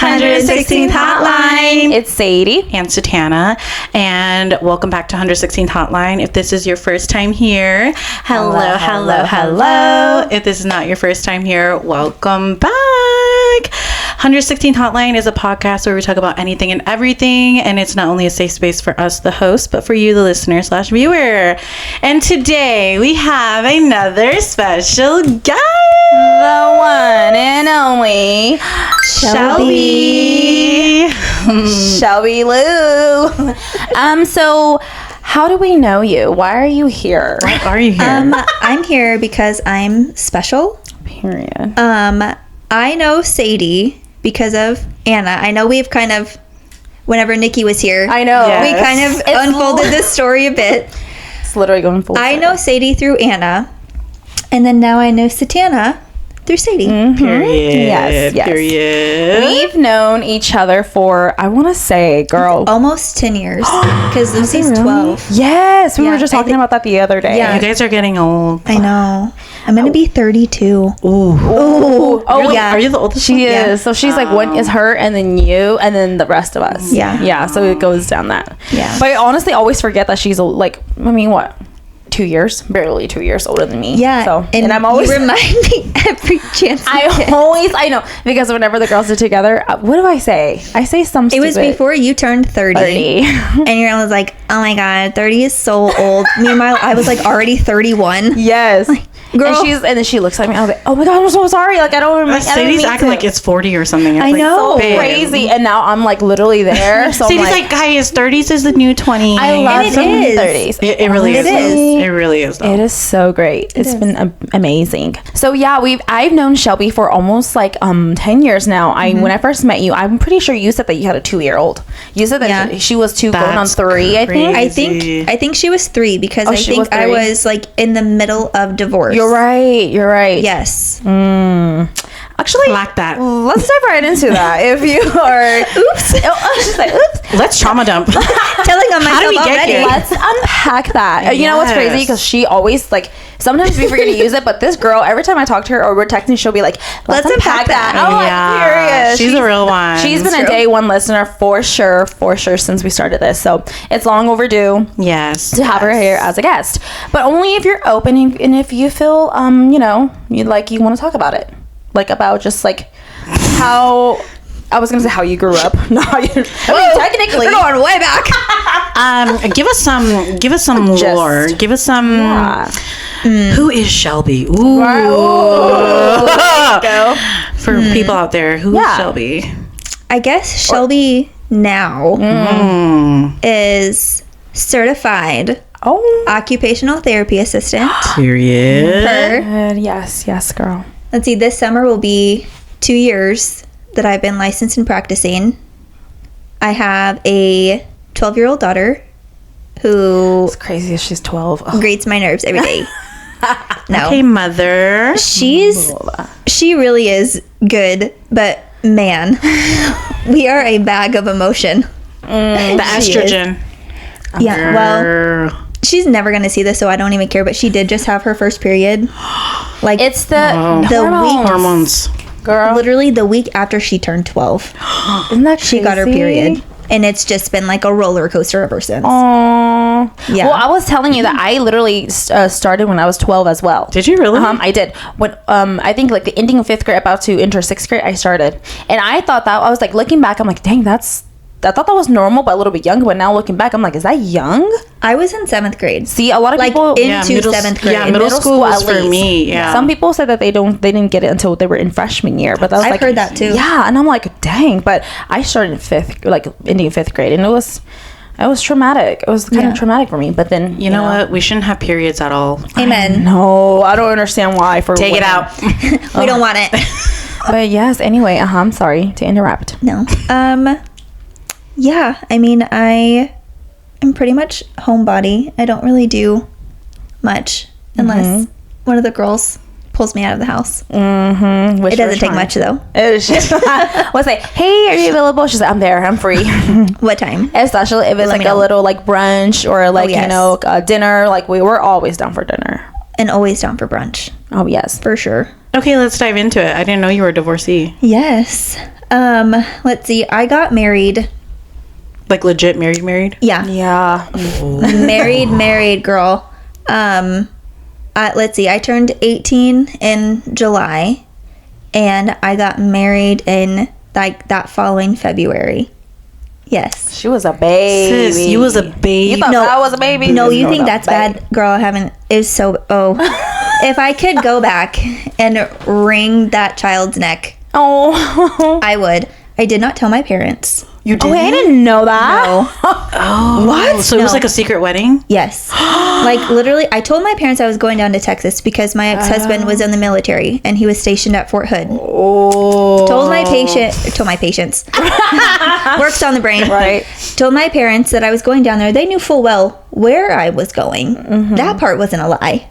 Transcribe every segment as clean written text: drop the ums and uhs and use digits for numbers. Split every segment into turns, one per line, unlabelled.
116th Hotline.
It's Sadie
and Satana, and welcome back to 116th Hotline. If this is your first time here, hello. If this is not your first time here, welcome back. 116th Hotline is a podcast where we talk about anything and everything, and it's not only a safe space for us, the host, but for you, the listener / viewer. And today we have another special guest,
the one and only
Shelby.
Shelby Lou. So how do we know you? Why are you here?
Why are you here?
I'm here because I'm special.
Period.
I know Sadie because of Anna. I know we've kind of, whenever Nikki was here,
I know.
Yes.
we kind of unfolded this story a bit.
It's literally going full
I
circle.
know Sadie through Anna, and then now I know Satana through Sadie.
Period.
Yes.
Period.
We've known each other for, I want to say, girl.
Almost 10 years, because Lucy's 12.
Yes, we
Yeah,
were just
I
talking about that the other day.
Yeah.
You guys are getting old.
I know. I'm going to be 32.
Ooh.
Oh,
yeah.
Are you the oldest?
She
one?
is. So she's like, one is her, and then you, and then the rest of us.
Yeah.
Yeah, so it goes down that.
Yeah.
But I honestly always forget that she's, like, I mean, what? 2 years? Barely 2 years older than me.
Yeah.
So, and I'm always...
You remind me every chance you get.
I know. Because whenever the girls are together, what do I say? I say some
It
stupid...
was before you turned 30. And your aunt was like, oh my God, 30 is so old. Meanwhile, I was like already 31.
Yes.
Girl.
And then she looks at me. I was like, "Oh my God, I'm so sorry. Like I don't remember."
Sadie's acting like it's 40 or something. It's
I
like,
know.
so crazy. And now I'm like literally there. So
Sadie's
I'm
like, guys, 30s is the new 20.
I love
And it
some
is.
30s.
It really is.
is.
It really is. Though.
It is so great. It's
is.
been amazing. So yeah, I've known Shelby for almost like 10 years now. When I first met you, I'm pretty sure you said that you had a 2-year-old. You said that she was 2 going on 3. I think.
crazy.
I think she was 3 because I
she
think
was 3.
I was like in the middle of divorce.
You're right.
Yes.
Actually,
Like that.
let's dive right into that. If you are, oops. She's like, oops.
Let's trauma dump.
Telling on
How do
myself
we get
already.
here?
Let's unpack that. You know what's
Yes.
crazy? Because she always like sometimes we forget to use it, but this girl, every time I talk to her or we're texting, she'll be like, "Let's unpack that." I'm like, serious.
She's a real one.
She's been a day one listener for sure since we started this. So it's long overdue
Yes.
to have her here as a guest, but only if you're open and if you feel you want to talk about it, like about just like how. I was gonna say how you grew up. No, technically,
We're going way back.
Give us some lore. Give us some.
Yeah.
Who is Shelby? Ooh.
Go.
For people out there, who is Shelby?
I guess Shelby now is certified occupational therapy assistant.
Period.
Yes, girl.
Let's see, this summer will be 2 years that I've been licensed and practicing. I have a 12-year-old daughter who
It's crazy if she's 12. Oh.
grates my nerves every day. No.
Okay, mother.
She really is good, but man, we are a bag of emotion.
The estrogen.
Yeah, well, she's never going to see this, so I don't even care, but she did just have her first period. Like,
It's the
Hormones.
girl.
literally the week after she turned 12.
Isn't that
She got her
crazy?
period. And it's just been like a roller coaster ever since.
Aww.
Yeah.
Well, I was telling you that I literally started when I was 12 as well.
Did you really?
I did. When I think like the ending of 5th grade, about to enter 6th grade, I started, and I thought that I was like looking back, I'm like, dang, I thought that was normal, but a little bit younger. But now looking back, I'm like, is that young?
I was in 7th grade.
See, a lot of
Like
people
into
middle-
7th grade.
yeah, middle school was
at
for
least.
me, yeah.
Some people said that they didn't get it until they were in freshman year, but that was
I've
like,
heard that too.
Yeah, and I'm like, dang, but I started in 5th, like ending 5th grade, and it was traumatic. It was kind of traumatic for me. But then
You know what? We shouldn't have periods at all.
Amen.
No, I don't understand why.
Take it
women.
out.
We don't want it.
But yes, anyway, I'm sorry to interrupt.
No. Yeah, I mean, I am pretty much homebody. I don't really do much unless one of the girls pulls me out of the house.
Mm-hmm.
It doesn't take much though.
Was like, hey, are you available? She's like, I'm there. I'm free.
What time?
Especially if it's
Let
like
me
a
know.
little like brunch or like
yes.
dinner. Like we were always down for dinner.
and always down for brunch.
Oh, yes.
For sure.
Okay, let's dive into it. I didn't know you were a divorcee.
Yes. Let's see. I got married.
Like legit married?
Yeah.
Yeah.
Married girl. Let's see. I turned 18 in July, and I got married in like that following February. Yes.
She was a baby.
Sis, you was a baby.
You thought I was a baby?
No, you think that's bad, girl? I haven't. It was so. Oh, if I could go back and wring that child's neck,
Oh.
I would. I did not tell my parents.
You did?
Oh, wait, I didn't know that.
No.
Oh.
What?
So it was
No.
like a secret wedding?
Yes. Like literally, I told my parents I was going down to Texas because my ex-husband was in the military and he was stationed at Fort Hood.
Oh.
Told my patients. Works on the brain.
Right.
Told my parents that I was going down there. They knew full well where I was going. That part wasn't a lie.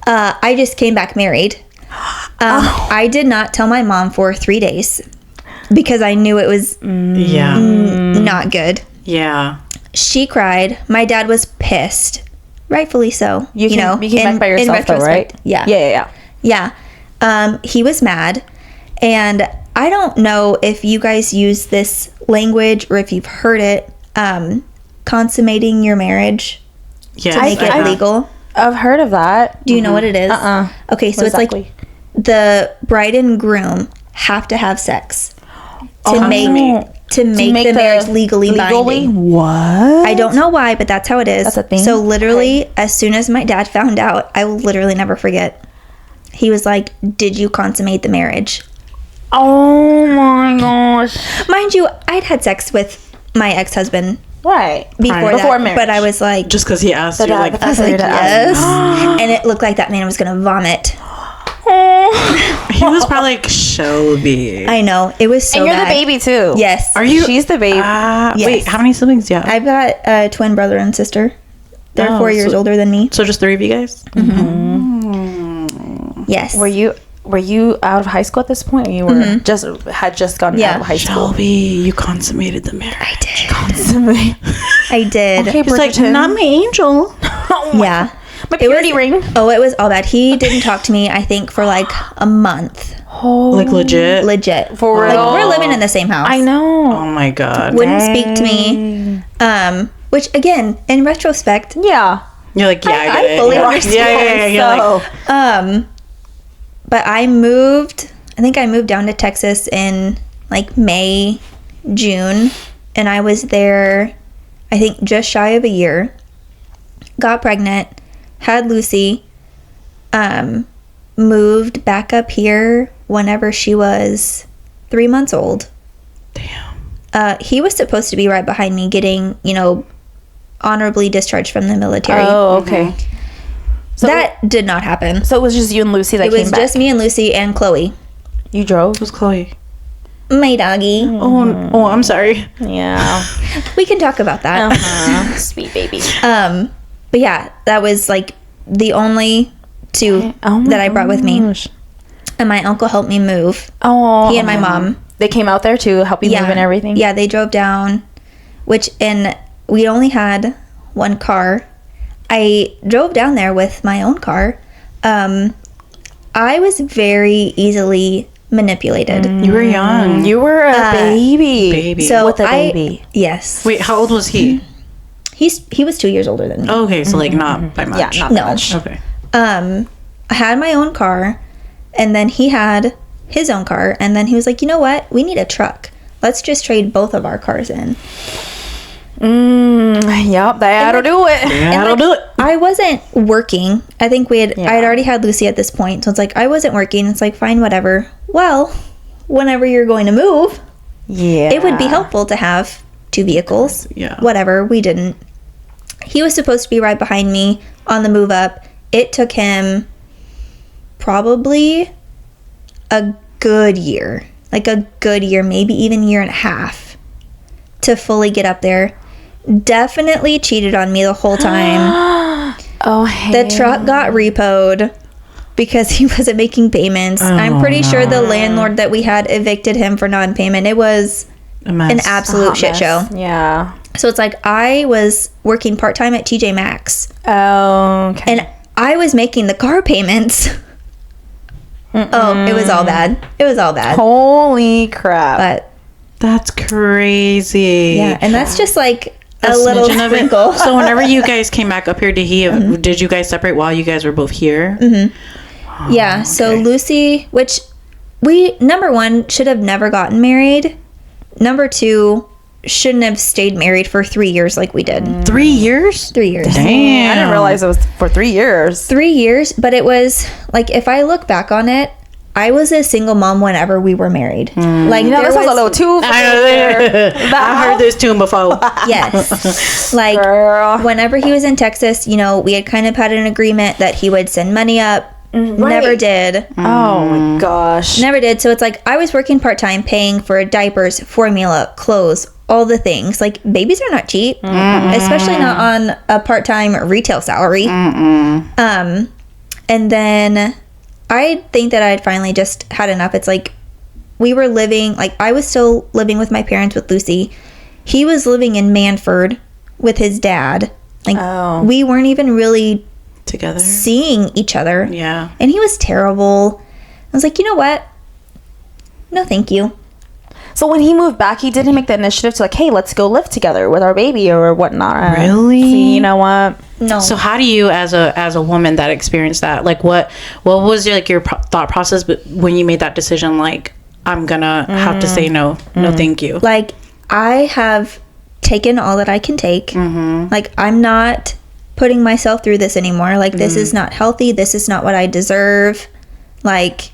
I just came back married. I did not tell my mom for 3 days because I knew it was
Yeah.
not good.
Yeah.
She cried. My dad was pissed. Rightfully so.
You came back by yourself, though, right?
Yeah.
Yeah.
He was mad. And I don't know if you guys use this language or if you've heard it, consummating your marriage
Yes,
to make it
have.
legal.
I've heard of that.
Do you know what it is? Okay, so
What
it's like
exactly?
the bride and groom have to have sex to make the marriage legally binding.
What?
I don't know why, but that's how it is.
That's a thing?
So literally, as soon as my dad found out, I will literally never forget. He was like, "Did you consummate the marriage?"
Oh my gosh.
Mind you, I'd had sex with my ex-husband
Right.
before
Before
that,
marriage.
but I was like,
Just because he asked you, like,
I was like, yes, and it looked like that man was gonna vomit.
he was probably like Shelby.
I know, it was so
And you're
bad.
the baby too.
Yes.
Are you?
She's the baby.
Yes.
Wait, how many siblings do you have?
I've got a twin brother and sister. They're
Oh,
4 years
so-
older than me.
So just 3 of you guys?
Yes.
Were you out of high school at this point, or you were just gone
Yeah.
out of high school?
Shelby, you consummated the marriage.
I did.
Consummate.
I did.
Okay,
He's like,
Bridgerton.
not my angel.
Yeah.
My purity ring.
Oh, it was all bad. He didn't talk to me, I think, for like a month.
Like legit?
Legit.
For
Like,
real?
we're living in the same house.
I know.
Oh my God.
Wouldn't speak to me. Which, again, in retrospect,
Yeah.
You're like, yeah, I get it.
fully
yeah.
understand.
Yeah. You're like,
but I think I moved down to Texas in like May, June, and I was there, I think, just shy of a year. Got pregnant, had Lucy, moved back up here whenever she was 3 months old.
damn.
He was supposed to be right behind me getting, honorably discharged from the military.
Oh, okay. So
that did not happen.
So it was just you and Lucy that
It
came
was
back.
just me and Lucy and Chloe,
You drove.
Who's Chloe?
my doggy.
Oh, I'm sorry.
Yeah.
We can talk about that.
Sweet baby.
But yeah, that was like the only two
Oh my
that I brought with me.
gosh.
And my uncle helped me move.
Oh.
He and my mom.
They came out there to help you move and everything.
Yeah, they drove down, and we only had one car. I drove down there with my own car. I was very easily manipulated.
You were young.
You were a baby.
Baby.
So
With a baby.
Yes.
Wait, how old was he?
He was 2 years older than me.
Okay, so like not by much.
Yeah, not
No.
much.
Okay.
I had my own car, and then he had his own car, and then he was like, you know what? We need a truck. Let's just trade both of our cars in.
Yep, that'll do it.
Yeah,
And,
that'll
like,
do it.
I wasn't working. I think I had
Yeah.
already had Lucy at this point. So it's like, I wasn't working. It's like, fine, whatever. Well, whenever you're going to move,
Yeah.
it would be helpful to have two vehicles.
Yeah.
Whatever. We didn't. He was supposed to be right behind me on the move up. It took him probably a good year, maybe even year and a half to fully get up there. Definitely cheated on me the whole time.
Oh, hey.
The truck got repoed because he wasn't making payments. I'm pretty sure the landlord that we had evicted him for non-payment. It was
A mess.
an absolute shit show.
Yeah.
So it's like I was working part-time at TJ Maxx.
Oh, okay.
And I was making the car payments. Oh, it was all bad. It was all bad.
Holy crap.
But
That's crazy.
yeah, and that's just like a
A
little
smidgen of it.
sprinkle.
So whenever you guys came back up here, did you guys separate while you guys were both here?
Yeah, so
okay.
Lucy, which we, number one, should have never gotten married. Number two, shouldn't have stayed married for 3 years like we did.
3 years?
3 years.
Damn.
I didn't realize it was for 3 years.
3 years, but it was, like, if I look back on it, I was a single mom whenever we were married. Like,
You know,
there
this was a
was-
little too.
I heard this tune before.
Yes. Like,
Girl.
whenever he was in Texas, you know, we had kind of had an agreement that he would send money up. Never
Right.
did.
Oh my gosh.
Never did. So it's like I was working part-time paying for diapers, formula, clothes, all the things. Like, babies are not cheap, especially not on a part-time retail salary. And then I think that I had finally just had enough. It's like we were living, like I was still living with my parents with Lucy. He was living in Manford with his dad. Like,
Oh.
we weren't even really
Together?
seeing each other.
Yeah.
And he was terrible. I was like, you know what? No, thank you.
So when he moved back, he didn't make the initiative to like, hey, let's go live together with our baby or whatnot.
Really?
See, you know what?
No.
So how do you, as a woman that experienced that, like what was your, like your thought process when you made that decision? Like, I'm gonna have to say no, thank you.
Like, I have taken all that I can take. Like, I'm not putting myself through this anymore. Like, this is not healthy. This is not what I deserve. Like,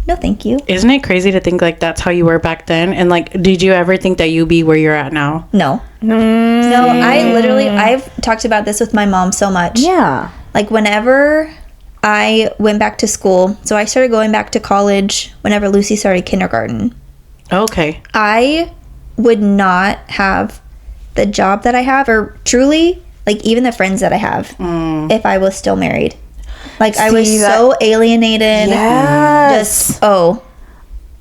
no, thank you.
Isn't it crazy to think like that's how you were back then? And like, did you ever think that you'd be where you're at now?
No. No, I've talked about this with my mom so much.
Yeah.
Like, whenever I went back to school, so I started going back to college whenever Lucy started kindergarten.
Okay.
I would not have the job that I have, or truly, like, even the friends that I have, if I was still married. Like, I was
See,
so alienated.
Yes.
Just,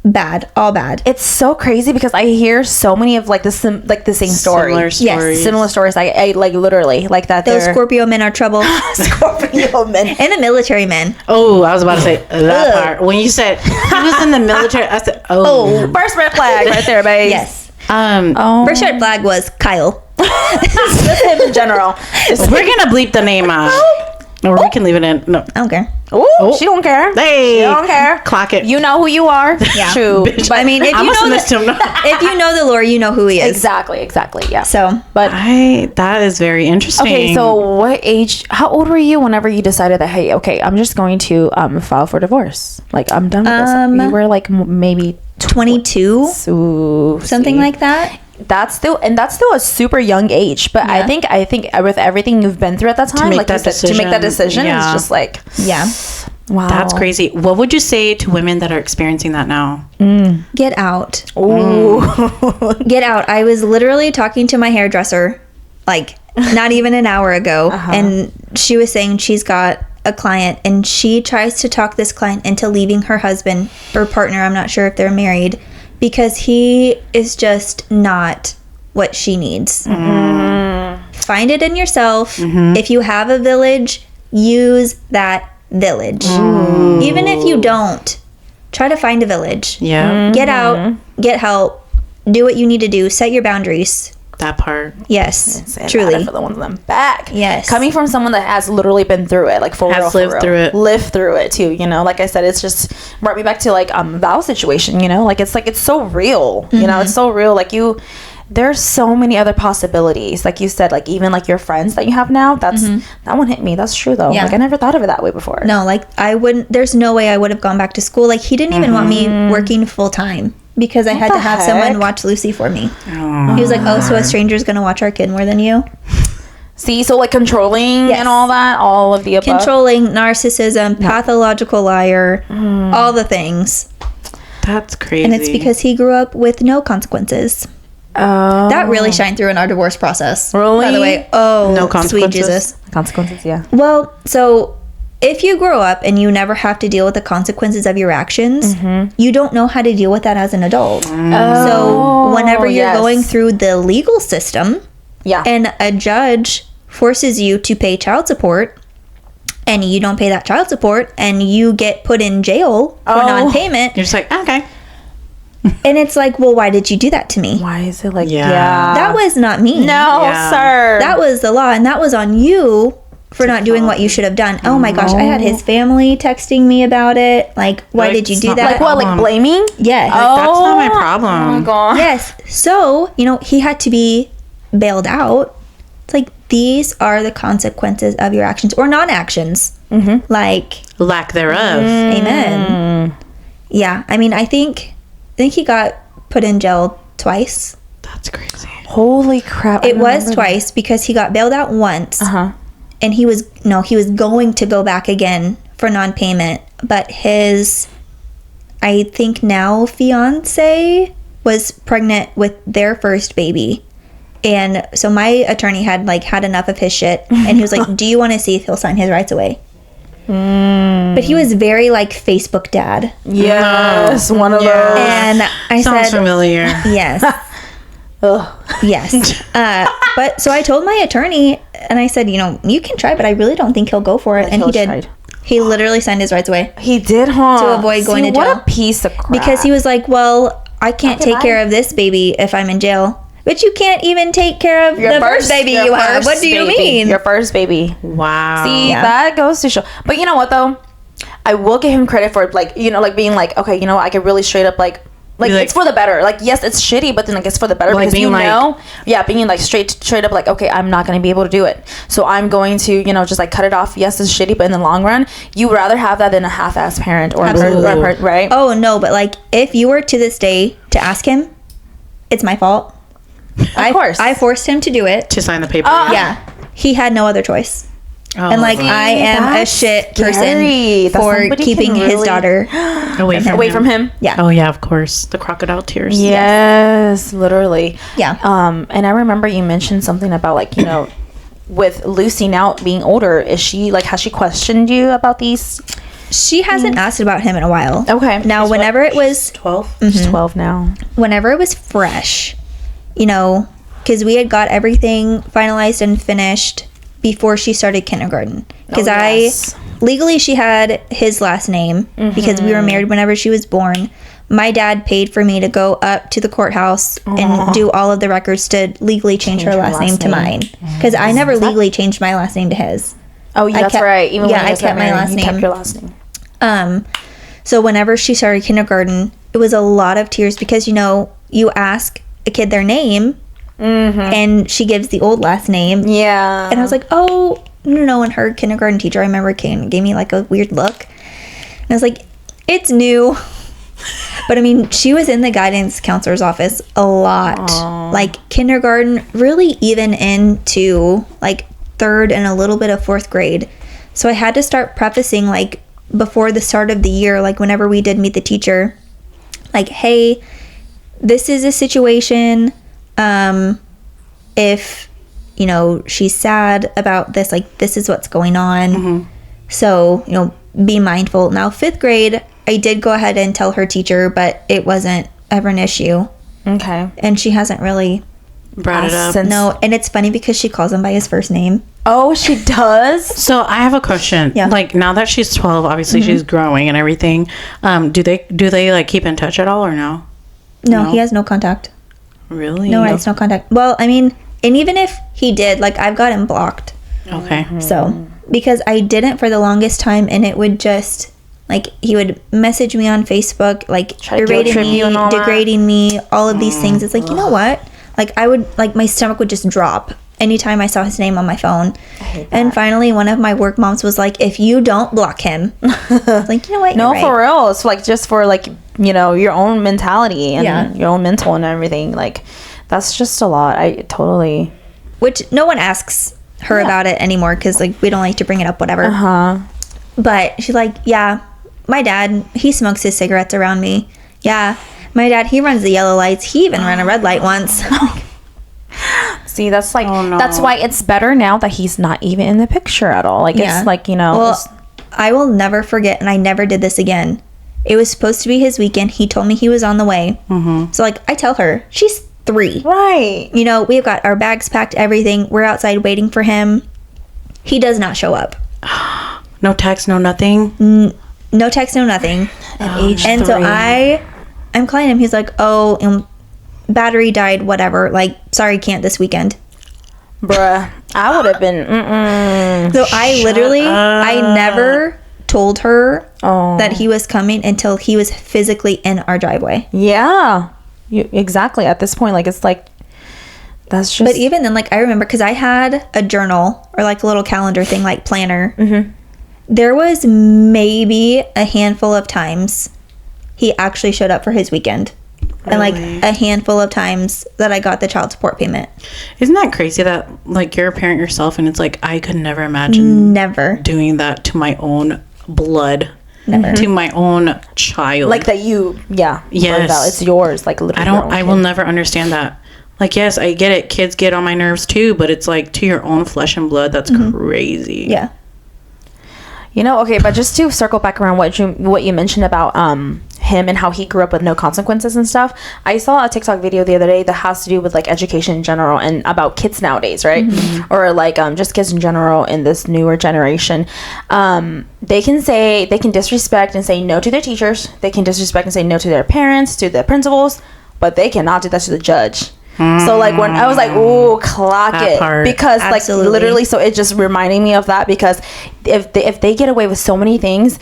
bad. All bad.
It's so crazy because I hear so many of like the same story.
Similar stories.
Similar stories. I like literally like that.
Those
they're
Scorpio men are trouble.
Scorpio men.
And the military men.
Oh, I was about to say that
Ugh.
part. When you said he was in the military, I said, oh.
First red flag right there, babe.
Yes.
Oh.
First red flag was Kyle.
Just him in general.
We're gonna bleep the name out. Or we can leave it in. No.
I don't care.
Oh, she don't care.
Hey.
She don't care.
Clock it.
You know who you are.
Yeah.
Shoot.
Bitch.
But I mean, if
I
you
must
know
have missed him.
if you know the lore, you know who he is.
Exactly. Yeah.
So,
But
That is very interesting.
okay, so what age? How old were you whenever you decided that? Hey, okay, I'm just going to file for divorce. Like, I'm done with this. You were like maybe
22,
Ooh,
something
see.
like that.
That's still a super young age. But I think with everything you've been through at that time,
make
like
that
you said, to make that decision,
decision,
it's
yeah.
just like,
Yeah.
wow,
That's crazy. What would you say to women that are experiencing that now?
Get out.
Ooh.
Get out. I was literally talking to my hairdresser, like, not even an hour ago. And she was saying she's got a client and she tries to talk this client into leaving her husband or partner. I'm not sure if they're married, because he is just not what she needs. Find it in yourself. If you have a village, use that village. Even if you don't, try to find a village.
Yeah.
Get out, get help, do what you need to do, set your boundaries.
That part.
Yes,
Say
truly.
that for the ones in the back.
Yes.
Coming from someone that has literally been through it, like for
Has
real, for
lived
real.
through it.
Lived through it too, you know. Like I said, it's just brought me back to like Val's situation, you know. Like it's so real. You know, it's so real. Like there's so many other possibilities. Like you said, like even like your friends that you have now, that one hit me. That's true though.
Yeah.
Like I never thought of it that way before.
No, like I wouldn't, there's no way I would have gone back to school. Like he didn't even want me working full time because I had to have
heck?
someone watch Lucy for me.
Oh.
He was like, oh, so a stranger's going to watch our kid more than you?
See, so like controlling
Yes.
and all that, all of the above.
Controlling, narcissism, pathological liar, all the things.
That's crazy.
And it's because he grew up with no consequences.
Oh.
That really shined through in our divorce process.
Really?
By the way, oh,
No
sweet
consequences?
Jesus.
Consequences, yeah.
Well, so if you grow up and you never have to deal with the consequences of your actions, you don't know how to deal with that as an adult. So whenever you're
yes.
going through the legal system
Yeah.
and a judge forces you to pay child support, and you don't pay that child support and you get put in jail for non-payment.
You're just like, okay.
And it's like, well, why did you do that to me?
Why is it like,
Yeah.
That was not me.
No,
Yeah.
sir.
That was the law, and that was on you for not doing what you should have done. Oh my gosh, I had his family texting me about it. Like, why
Like,
did you
it's
do
not
that?
like what? Like
problem.
blaming?
Yes.
That's not my
Oh
problem.
my god.
Yes. So, he had to be bailed out. It's like, these are the consequences of your actions or non-actions. Mm-hmm. Like,
Lack thereof.
amen. Yeah. I mean, I think he got put in jail twice.
That's crazy.
Holy crap.
It was twice because he got bailed out once.
Uh-huh.
And he was going to go back again for non-payment, but his, I think now fiance, was pregnant with their first baby. And so my attorney had enough of his shit, and he was like, do you want to see if he'll sign his rights away? But he was very like Facebook dad.
Yes, one of
Yeah.
those.
And I
Sounds
said,
familiar.
yes.
Ugh.
Yes. But so I told my attorney, and I said, you can try, but I really don't think he'll go for it. And he
he'll
did.
tried.
He literally signed his rights away
He did, huh?
to avoid going to jail.
What a piece of crap.
because he was like, well, I can't
Okay,
take care of this baby if I'm in jail. But you can't even take care of the first baby
your
you have.
first
What do you
baby.
mean?
Your first baby.
Wow.
See,
Yeah.
that goes to show. But you know what, though? I will give him credit for, being like, okay, I can really straight up, like it's for the better. Like, yes, it's shitty, but then, it's for the better.
Like
because
being
being, like, straight up, like, okay, I'm not going to be able to do it. So I'm going to, just, like, cut it off. Yes, it's shitty, but in the long run, you would rather have that than a half-ass parent or
Absolutely.
right?
Oh, no, but, like, if you were to this day to ask him, it's my fault. Of
course.
I forced him to do it.
To sign the paper.
Yeah. He had no other choice.
Oh,
And, like, I am a
that's
shit
scary.
person
That
for
somebody
keeping
can
his
really-
daughter.
away from him.
Yeah.
Oh yeah, of course. The crocodile tears.
Yes, literally.
Yeah.
And I remember you mentioned something about, like, with Lucy now being older, is she, like, has she questioned you about these?
She hasn't asked about him in a while.
Okay.
Now, whenever it was
12.
She's 12 now.
whenever it was fresh, because we had got everything finalized and finished before she started kindergarten. Because legally she had his last name because we were married whenever she was born. My dad paid for me to go up to the courthouse and do all of the records to legally change her last name to mine. Because I never legally changed my last name to his.
Oh, yeah, that's
kept-
right. Even
yeah,
when you
I
guys got
kept my
married,
last
you
name.
kept your last name.
So whenever she started kindergarten, it was a lot of tears because, you ask a kid their name and she gives the old last name.
Yeah.
And I was like, oh, no. And her kindergarten teacher, I remember, gave me like a weird look. And I was like, it's new. But I mean, she was in the guidance counselor's office a lot. Like kindergarten, really even into like third and a little bit of fourth grade. So I had to start prefacing like before the start of the year, like whenever we did meet the teacher, like, hey, this is a situation. If she's sad about this, like this is what's going on. So be mindful. Now 5th grade, I did go ahead and tell her teacher, but it wasn't ever an issue,
Okay.
and she hasn't really.
Brought it up.
Since-
No, and it's funny because she calls him by his first name.
Oh, she does?
So I have a question.
Yeah.
Like now that she's 12, obviously she's growing and everything. Do they like keep in touch at all or no?
No,
No?
he has no contact.
Really?
No, it's no contact. Well, I mean, and even if he did, like I've got him blocked.
Okay.
So, because I didn't for the longest time, and it would just, like, he would message me on Facebook, like,
Try to
berating
guilt trip
me,
you and all that.
degrading me, all of these things. It's like, you know what? Like, I would, like, my stomach would just drop anytime I saw his name on my phone. And finally, one of my work moms was like, if you don't block him, I was like, you know what?
No,
You're right.
for real. It's like just for like, your own mentality and
Yeah.
your own mental and everything. Like, that's just a lot. I totally.
Which no one asks her about it anymore because, like, we don't like to bring it up, whatever.
Huh.
But she's like, yeah, my dad, he smokes his cigarettes around me. Yeah, my dad, he runs the yellow lights. He even ran a red light once.
See, that's like,
Oh, no.
that's why it's better now that he's not even in the picture at all. Like,
Yeah.
it's like,
Well,
it's-
I will never forget, and I never did this again. It was supposed to be his weekend. He told me he was on the way. So, like, I tell her, she's 3.
right.
We've got our bags packed, everything. We're outside waiting for him. He does not show up.
No text, no nothing?
No text, no nothing.
At age
And
3.
so I'm calling him. He's like, oh, battery died, whatever. Like, sorry, can't this weekend.
Bruh, I would have been,
So I never told her
Oh.
that he was coming until he was physically in our driveway.
Yeah. Exactly. At this point, like, it's like, that's just...
But even then, like, I remember, because I had a journal or like a little calendar thing, like planner.
Mm-hmm.
There was maybe a handful of times he actually showed up for his weekend. And like a handful of times that I got the child support payment.
Isn't that crazy that like you're a parent yourself and it's like I could never imagine
Never.
doing that to my own blood.
Never.
To my own child.
Like that you,
Yes.
birthed out. It's yours, like literally.
I will never understand that. Like, yes, I get it. Kids get on my nerves too, but it's like to your own flesh and blood. That's crazy.
Yeah.
You know, okay, but just to circle back around what you mentioned about him and how he grew up with no consequences and stuff. I saw a TikTok video the other day that has to do with like education in general and about kids nowadays, right? Or like just kids in general in this newer generation. They can disrespect and say no to their teachers. They can disrespect and say no to their parents, to their principals, but they cannot do that to the judge. So like when I was like, ooh, clock
That
it,
part.
because
Absolutely.
like literally, so it just reminding me of that, because if they get away with so many things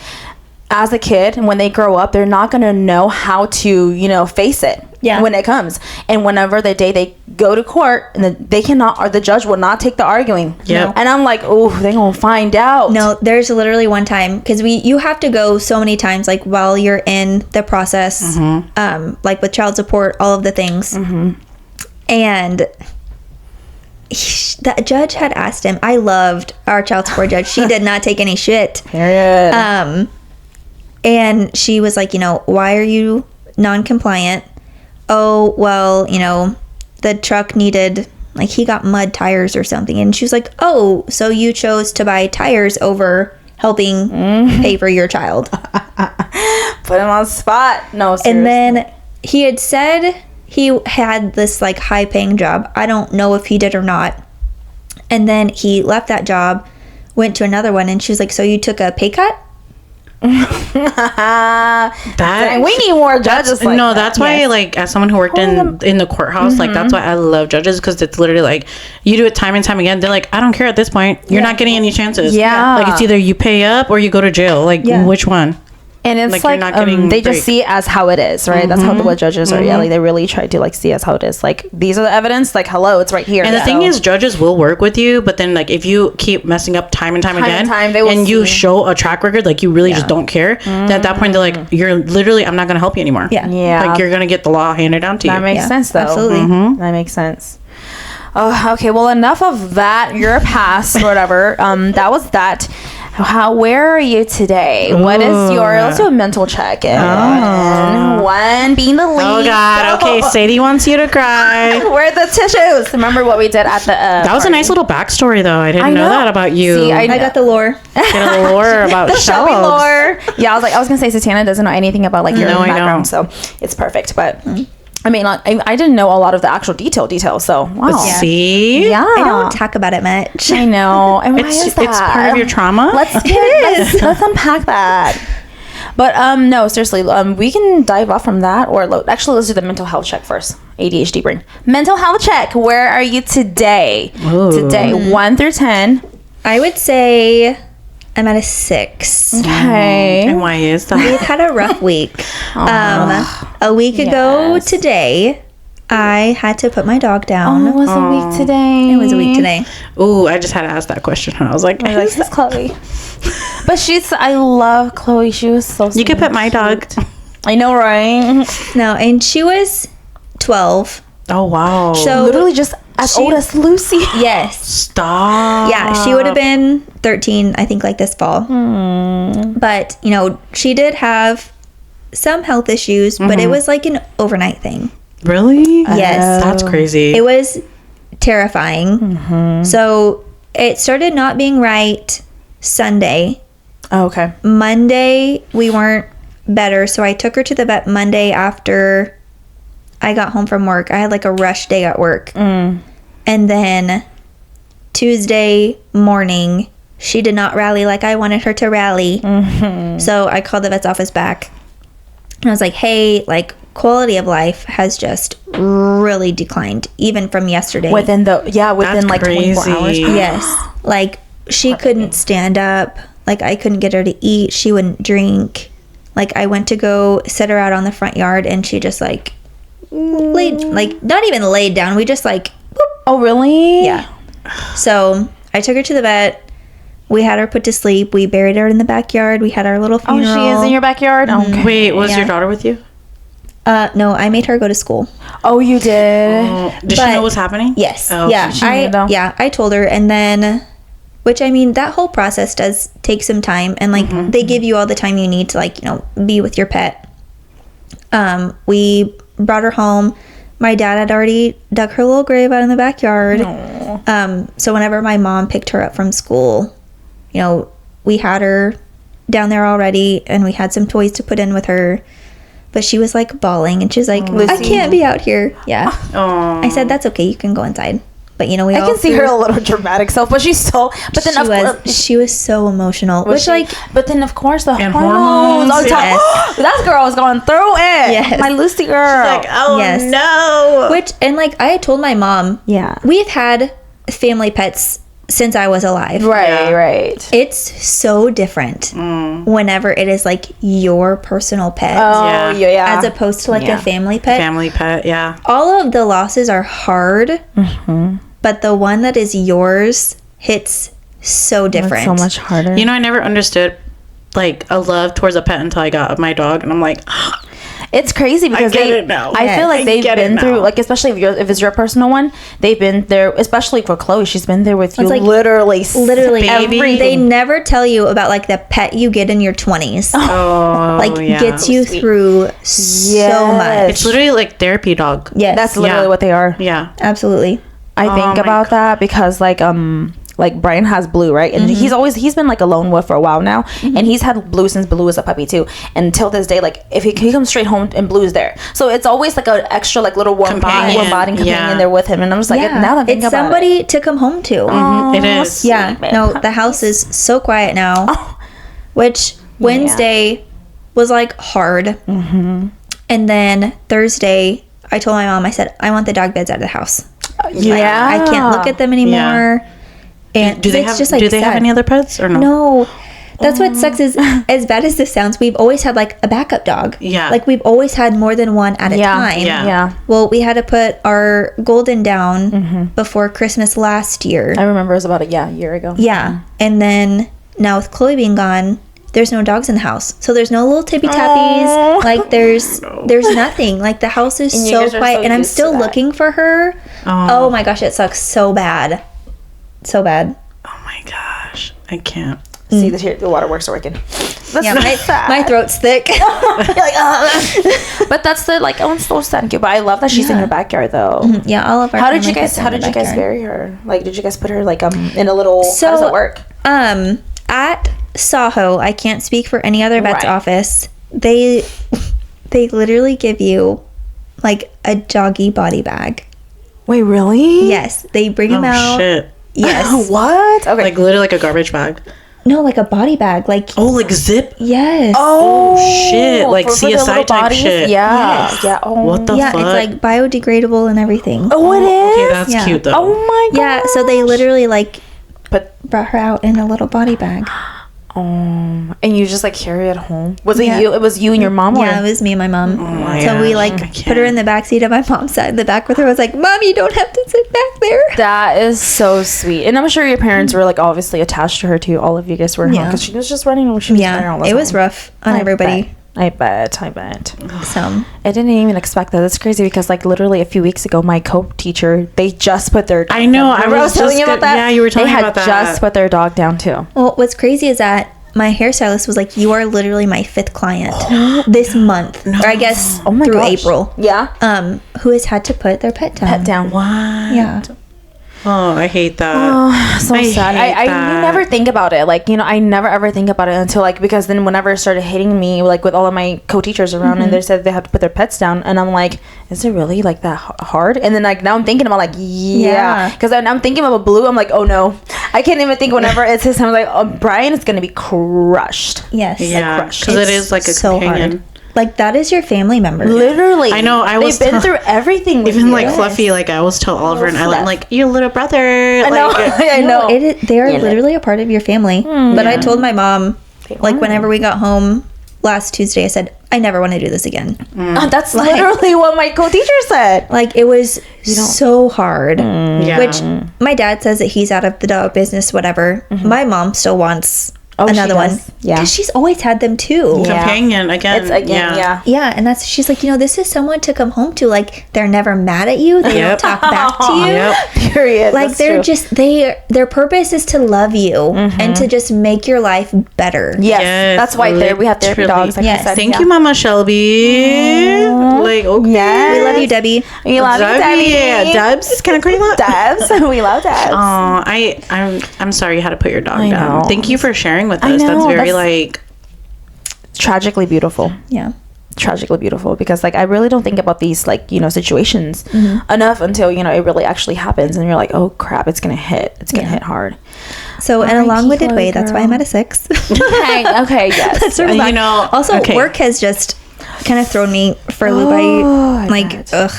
as a kid, and when they grow up, they're not going to know how to, face it when it comes. And whenever the day they go to court, and they cannot, or the judge will not take the arguing.
Yep.
And I'm like, oh, they're going to find out.
No, there's literally one time, because you have to go so many times, like while you're in the process, like with child support, all of the things. And that judge had asked him, I loved our child support judge. She did not take any shit.
Period.
And she was like, why are you non-compliant? Oh, well, the truck needed, like, he got mud tires or something. And she was like, oh, so you chose to buy tires over helping pay for your child.
Put him on the spot. No, seriously.
And then he had said he had this, like, high-paying job. I don't know if he did or not. And then he left that job, went to another one, and she was like, so you took a pay cut?
That
we need more judges like that.
That's why, like, as someone who worked in the courthouse, like, that's why I love judges, because it's literally like you do it time and time again. They're like, I don't care at this point. You're not getting any chances.
Yeah.
Like, it's either you pay up or you go to jail. Like, which one?
And it's
Like,
like,
you're not getting
they just
break.
see it as how it is, right? That's how the judges are. Yeah, like they really try to like see as how it is. Like, these are the evidence. Like, hello, it's right here.
And the thing is, judges will work with you, but then, like, if you keep messing up time and time again,
they will
and you
see.
show a track record, like, you really just don't care, then at that point, they're like, you're literally, I'm not going to help you anymore.
Yeah.
Like, you're going to get the law handed down to you.
That makes sense, though.
Absolutely.
That makes sense. Oh, okay. Well, enough of that. Your past, whatever. That was that. Where are you today? What is your? Let's do a mental check. One being the lead.
Oh, God. Okay, Sadie wants you to cry.
Where are the tissues? Remember what we did at the
That was a nice little backstory, though. I didn't know that about you.
See,
I got the lore.
Get a lore about
the Shelby
shelves.
lore. Yeah, I was gonna say Satana doesn't know anything about like your
No, I
background, so it's perfect. But I mean, like, I didn't know a lot of the actual details. So wow.
Yeah.
See?
Yeah.
I don't talk about it much.
I know. And why is that?
It's part of your trauma.
Let's unpack that. But no, seriously, we can dive off from that, or actually, let's do the mental health check first. ADHD brain. Mental health check. Where are you today?
Ooh.
Today, 1 through 10.
I would say I'm at a 6.
Okay.
And why is that?
We've had a rough week. A week ago today, I had to put my dog down.
It was a week today.
It was a week today.
Ooh, I just had to ask that question. I was like,
This is Chloe. But I love Chloe. She was so sweet.
you could pet my dog.
I know, right?
No, and she was 12.
Oh, wow.
So
Literally just as old as Lucy.
yes.
Stop.
Yeah, she would have been 13, I think, like this fall. But, she did have some health issues, but it was like an overnight thing.
Really?
Yes.
That's crazy.
It was terrifying. So it started not being right Sunday.
Oh, okay.
Monday, we weren't better. So I took her to the vet Monday after I got home from work. I had like a rush day at work. And then Tuesday morning, she did not rally like I wanted her to rally. So I called the vet's office back. And I was like, hey, like, quality of life has just really declined, even from yesterday.
Within
That's
like 24 hours.
crazy.
Yes. Like, she couldn't stand up. Like, I couldn't get her to eat. She wouldn't drink. Like, I went to go sit her out on the front yard, and she just, like, laid, like, not even laid down. We just, like, boop.
Oh, really?
Yeah. So I took her to the vet. We had her put to sleep. We buried her in the backyard. We had our little
Oh,
funeral.
she is in your backyard? Okay.
Wait, was
Yeah.
your daughter with you?
No, I made her go to school.
Oh, you did?
Did she
But-
know what was happening?
Yes.
Oh,
Yeah.
she knew, though.
I told her, and then, which, I mean, that whole process does take some time, and like they give you all the time you need to, like, you know, be with your pet. We brought her home. My dad had already dug her little grave out in the backyard. So whenever my mom picked her up from school, you know, we had her down there already, and we had some toys to put in with her. But she was like bawling, and she's like, I
Lucy.
can't be out here. Yeah.
Oh.
I said, that's okay. You can go inside. But, you know, we
I
all
can see
threw-
her a little dramatic self, but she's so. But then
she was so emotional.
Was
Which,
she-
like,
but then of course the
And
hormones.
hormones,
I was
yes.
that girl was going through it.
Yes.
My Lucy girl.
Like, oh
Yes.
no.
which, and like, I had told my mom,
Yeah.
we've had family pets since I was alive.
Right,
Yeah.
right.
It's so different whenever it is like your personal pet
Oh, yeah.
as opposed to like
Yeah.
a family pet.
Family pet, yeah.
All of the losses are hard, but the one that is yours hits so different.
so much harder.
You know, I never understood like a love towards a pet until I got my dog, and I'm like,
It's crazy because
get it now.
I feel like
I
they've
get it
been through,
now.
like, especially if it's your personal one, they've been there. Especially for Chloe, she's been there with you,
like,
literally
Literally,
Baby.
they never tell you about like the pet you get in your 20s.
oh,
Like
yeah.
gets you through so
Yes.
much.
It's literally like therapy dog.
Yes,
That's literally
Yeah.
what they are.
Yeah.
absolutely.
I
Oh
think
my
about that because like Brian has Blue, right? And he's been like a lone wolf for a while now, and he's had Blue since Blue was a puppy too. And until this day, like if he comes straight home and Blue's there, so it's always like an extra like little warm body companion
Yeah.
there with him. And I'm just like, now that I'm thinking
it's
about
somebody to come home to.
It is.
Yeah,
Sweet
no,
man.
the house is so quiet now.
Oh.
Which Wednesday was like hard, and then Thursday I told my mom, I said, I want the dog beds out of the house.
yeah,
I can't look at them anymore. And
Do they
it's
have?
just, like,
do they have
sad.
any other pets or no?
No. That's what sucks is, as bad as this sounds, we've always had like a backup dog.
Yeah.
Like we've always had more than one at a time.
Yeah.
Well, we had to put our golden down before Christmas last year.
I remember it was about a year ago.
Yeah. And then now with Chloe being gone, there's no dogs in the house. So there's no little tippy tappies.
Aw.
Like there's nothing. Like the house is
And you
so
guys are
quiet,
so
and I'm
used to
still
that.
looking for her. Oh my gosh, it sucks so bad. So bad.
Oh my gosh, I can't.
See, the waterworks are working. That's
Yeah,
sad.
my throat's thick.
You're like, "Ugh." But that's the like, oh, it's so sad and cute. But I love that she's in your backyard though.
Yeah, all of our
How did you
family
guys?
pets are
How
in the
did you guys
backyard.
bury her? Like, did you guys put her like in a little?
So,
how does it work?
At Saho, I can't speak for any other vet's
Right.
office. They literally give you like a doggy body bag.
Wait, really?
Yes, they bring
Oh
them out.
shit!
Yes.
What? Okay.
Like literally like a garbage bag.
No, like a body bag. Like
Oh, like zip.
yes.
oh
shit, like
for the
CSI
little
type
bodies?
shit.
Yeah.
Yes.
Yeah. Oh.
What the
yeah,
fuck?
it's like biodegradable and everything.
Oh, it is.
Okay, that's
Yeah.
cute though.
Oh my god.
Yeah, so they literally like
But
brought her out in a little body bag.
and you just like carry it home. Was it
Yeah.
you? It was you and your mom.
Yeah,
Or?
it was me and my mom.
my
So we
gosh,
like
I
put her in the back seat, and my mom sat in the back with her. I was like, "Mom, you don't have to sit back there."
That is so sweet, and I'm sure your parents were like obviously attached to her too. All of you guys were,
Yeah.
because she was just running. She was running all
Yeah,
the
it was
time.
rough on everybody.
I bet.
So
I didn't even expect that. That's crazy because like literally a few weeks ago, my co-teacher, they just put their.
I know, I
Remember
was
telling
just
you about
gonna-
that.
yeah, you were telling
they
me
had
about that.
just put their dog down too.
well, what's crazy is that my hairstylist was like, "You are literally my 5th client this month, or I guess
Oh my
through
gosh.
April."
Yeah.
Who has had to put their pet down?
Pet down.
What?
Yeah.
Oh, I hate that.
Oh, so
I
sad.
hate
I
that.
never think about it. Like, I never ever think about it until like, because then whenever it started hitting me, like with all of my co-teachers around and they said they have to put their pets down, and I'm like, is it really like that hard? And then like now I'm thinking about like, yeah, because I'm thinking about Blue. I'm like, oh no, I can't even think whenever it's his time. I'm like, oh, Brian is gonna be crushed.
Yes.
Yeah, because it is like a
so
companion.
hard. Like, that is your family member.
Literally,
I know.
They've been through everything. With
Even
you.
like Fluffy, like I always tell Oliver and Ellen,
Fluff.
like, your little brother.
I know.
Like,
I know.
They are literally a part of your family. But I told my mom, like, whenever we got home last Tuesday, I said, I never want to do this again.
That's literally what my co-teacher said.
Like, it was so hard.
Yeah.
Which my dad says that he's out of the dog business, whatever. My mom still wants
she
another one.
does. Yeah.
Because she's always had them too.
Yeah.
companion again.
It's again, yeah.
Yeah, and that's, she's like, this is someone to come home to. Like, they're never mad at you. They
Yep.
don't talk back to you.
Yep.
Like,
Period. That's
they're
true.
just, their purpose is to love you and to just make your life better.
Yes, that's why we have therapy
literally.
dogs. Like
Yes.
I said.
Thank you, Mama Shelby. Like, okay.
Yes.
We love you, Debbie.
We love you, Debbie.
Yeah, Debs. Can I call you that?
Debs. We love Debs.
Oh, I'm sorry you had to put your dog
I
down.
know.
Thank you for sharing with
I
us. That's
know,
very
that's-
like.
Tragically beautiful.
Yeah.
Tragically beautiful, because like I really don't think about these like situations enough until it really actually happens, and you're like, oh crap, it's gonna hit. It's gonna hit hard.
So, in a
R.I.P.
long-winded way,
Chloe,
that's why
girl.
I'm at a 6.
Okay, yes.
That's sort of
You
like-
know,
also,
okay.
work has just kind of thrown me for a loop.
I
Like,
bet.
ugh.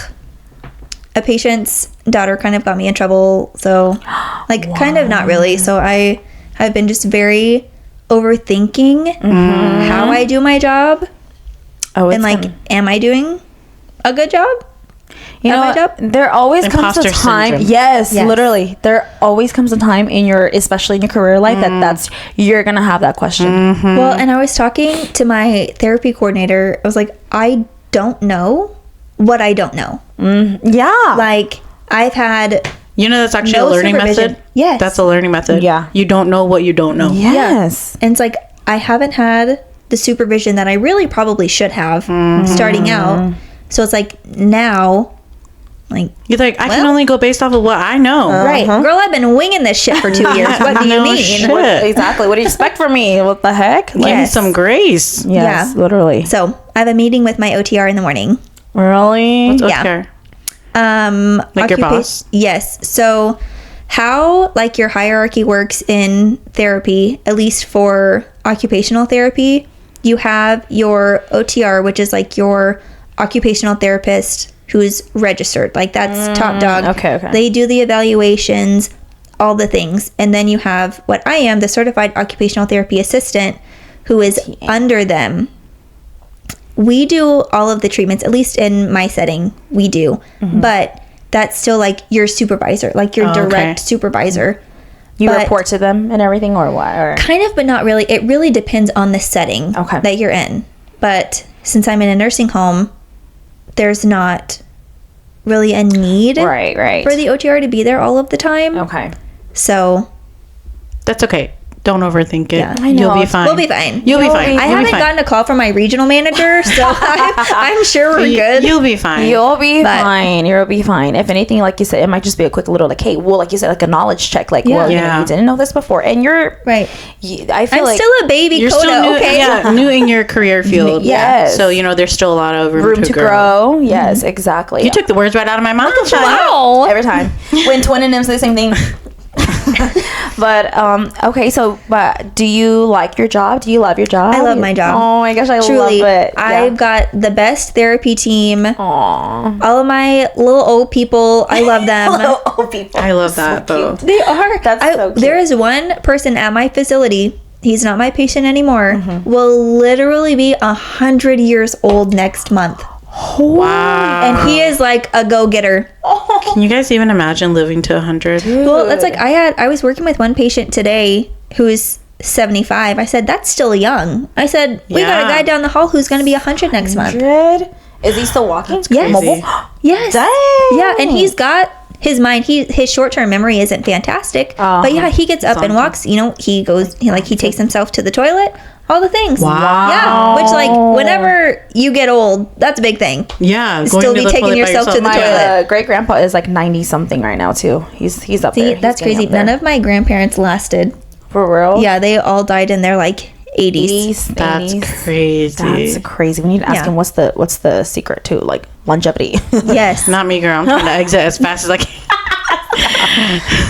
A patient's daughter kind of got me in trouble. So, like, kind of not really. So, I have been just very overthinking how I do my job.
Oh, it's
And, like, am I doing a good job?
you know,
am I
what? There always comes a
Imposter
time.
syndrome.
Yes,
Yes.
literally. There always comes a time in especially in your career life, that's you're gonna have that question.
Well, and I was talking to my therapy coordinator. I was like, I don't know what I don't know.
Yeah.
Like, I've had
You know, that's actually
No
a learning
supervision.
method.
Yes.
That's a learning method.
Yeah.
You don't know what you don't know.
Yes.
And it's like, I haven't had the supervision that I really probably should have starting out. So it's like, now, like,
You're like, I can
Well-
only go based off of what I know.
right, girl, I've been winging this shit for 2 years. What do you
No
mean?
shit.
Exactly. What do you expect from me? What the heck?
Give me
Yes.
some grace.
Yes,
Yeah.
literally.
So I have a meeting with my OTR in the morning.
Really?
What's
Yeah.
okay?
Like
your boss?
Yes. So how like your hierarchy works in therapy, at least for occupational therapy, you have your OTR, which is like your occupational therapist who's registered. Like that's top dog.
okay.
They do the evaluations, all the things. And then you have what I am, the certified occupational therapy assistant, who is under them. We do all of the treatments, at least in my setting, we do. But that's still like your supervisor, like your direct supervisor.
You
But-
report to them and everything, or what? Or
Kind of, but not really. It really depends on the setting
Okay.
that you're in. But since I'm in a nursing home, there's not really a need
right.
for the OTR to be there all of the time.
Okay.
So
That's okay. Don't overthink it.
Yeah.
I know.
You'll be fine.
we'll be fine.
You'll be fine.
I
You'll be
haven't
fine.
gotten a call from my regional manager, so I'm sure we're good.
You'll be fine.
You'll be
But-
fine. You'll be fine. If anything, like you said, it might just be a quick little like, hey, well, like you said, like a knowledge check. Like, well,
Yeah.
you didn't know this before, and you're
Right.
I feel
I'm
like
still a baby
You're
Coda,
still new,
okay?
yeah, new in your career field.
Yes.
So there's still a lot of
room to grow. Yes, exactly.
You took the words right out of my mouth.
Wow. Every time when twin and them say the same thing. But okay, so but do you like your job? Do you love your job?
I love my job.
Oh my gosh, I
Truly,
love it.
I've got the best therapy team.
Aw.
All of my little old people, I love them.
Oh, people.
I love that though.
They are.
That's so cute.
There is one person at my facility. He's not my patient anymore.
Mm-hmm.
Will literally be 100 years old next month,
Wow.
and he is like a go-getter.
Can you guys even imagine living to 100?
Well, that's like I was working with one patient today who's 75. I said, that's still young. I said, we got a
Yeah.
guy down the hall who's going to be 100 next month.
100? Is he still walking?
Yes.
Crazy.
Yes.
Dang.
Yeah, and he's got his mind. His short-term memory isn't fantastic, but yeah, he gets up and walks. You know, he takes himself to the toilet, all the things.
Wow.
Yeah, which like whenever you get old, that's a big thing.
Yeah.
Still
going
be
to the
taking
toilet by
yourself to the
My
toilet.
great grandpa is like 90 something right now too. He's up
See,
there. He's
that's
getting
crazy.
up there.
None of my grandparents lasted.
For real.
Yeah, they all died in their like 80s.
That's
80s.
crazy.
That's crazy. We need to ask
Yeah.
him what's the secret to like longevity.
Yes.
Not me, girl. I'm trying to exit as fast as I can.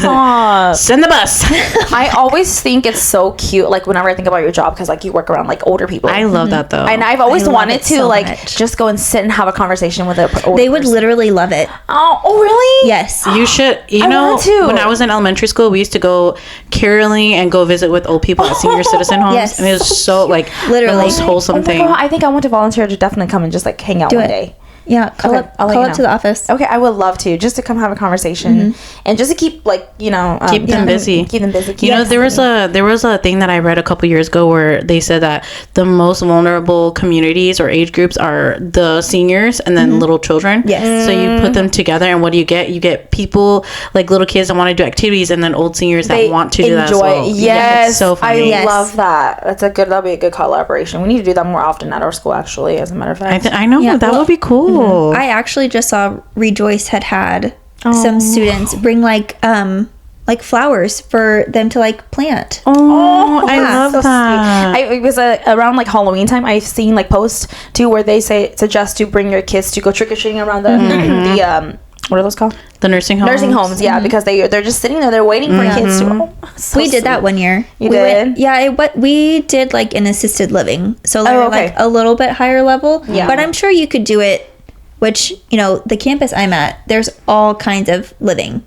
Aw.
Send the bus.
I always think it's so cute, like whenever I think about your job, because like you work around like older people.
I love that though.
And I've always
I love
wanted
it
to
so
like
much.
just go and sit and have a conversation with a older
They would
person.
literally love it.
Oh, really?
Yes.
You should,
I
know,
want to.
when I was in elementary school, we used to go caroling and go visit with old people at senior citizen homes.
Yes.
And it was so, like,
Literally.
the most wholesome
Oh my
thing.
God, I think I want to volunteer to definitely come and just like hang out
Do
one
it.
day.
Yeah, call
Okay,
up
I'll let
call
you
up to
know.
the office.
Okay, I would love to just to come have a conversation and just to keep like
Keep them busy.
Keep them busy.
You know, there was a thing that I read a couple years ago where they said that the most vulnerable communities or age groups are the seniors and then little children.
Yes.
So you put them together, and what do you get? You get people like little kids that want to do activities, and then old seniors that want to do that as well.
Yes,
Yeah, it's so funny.
I
Yes.
love that. That'll be a good collaboration. We need to do that more often at our school. Actually, as a matter of fact,
I know
Yeah,
that
well,
would be cool.
I actually just saw Rejoice had some students bring like flowers for them to like plant.
Oh, I
yeah.
love
so
that.
sweet. It was around like Halloween time. I've seen like posts too where they suggest to bring your kids to go trick or treating around the what are those called?
The nursing homes.
Nursing homes. Yeah, because they're just sitting there. They're waiting for kids to. Oh, so
We did that
sweet.
one year.
You
we
did?
we did like an assisted living, so they're
okay.
like a little bit higher level.
Yeah.
But I'm sure you could do it. Which the campus I'm at, there's all kinds of living.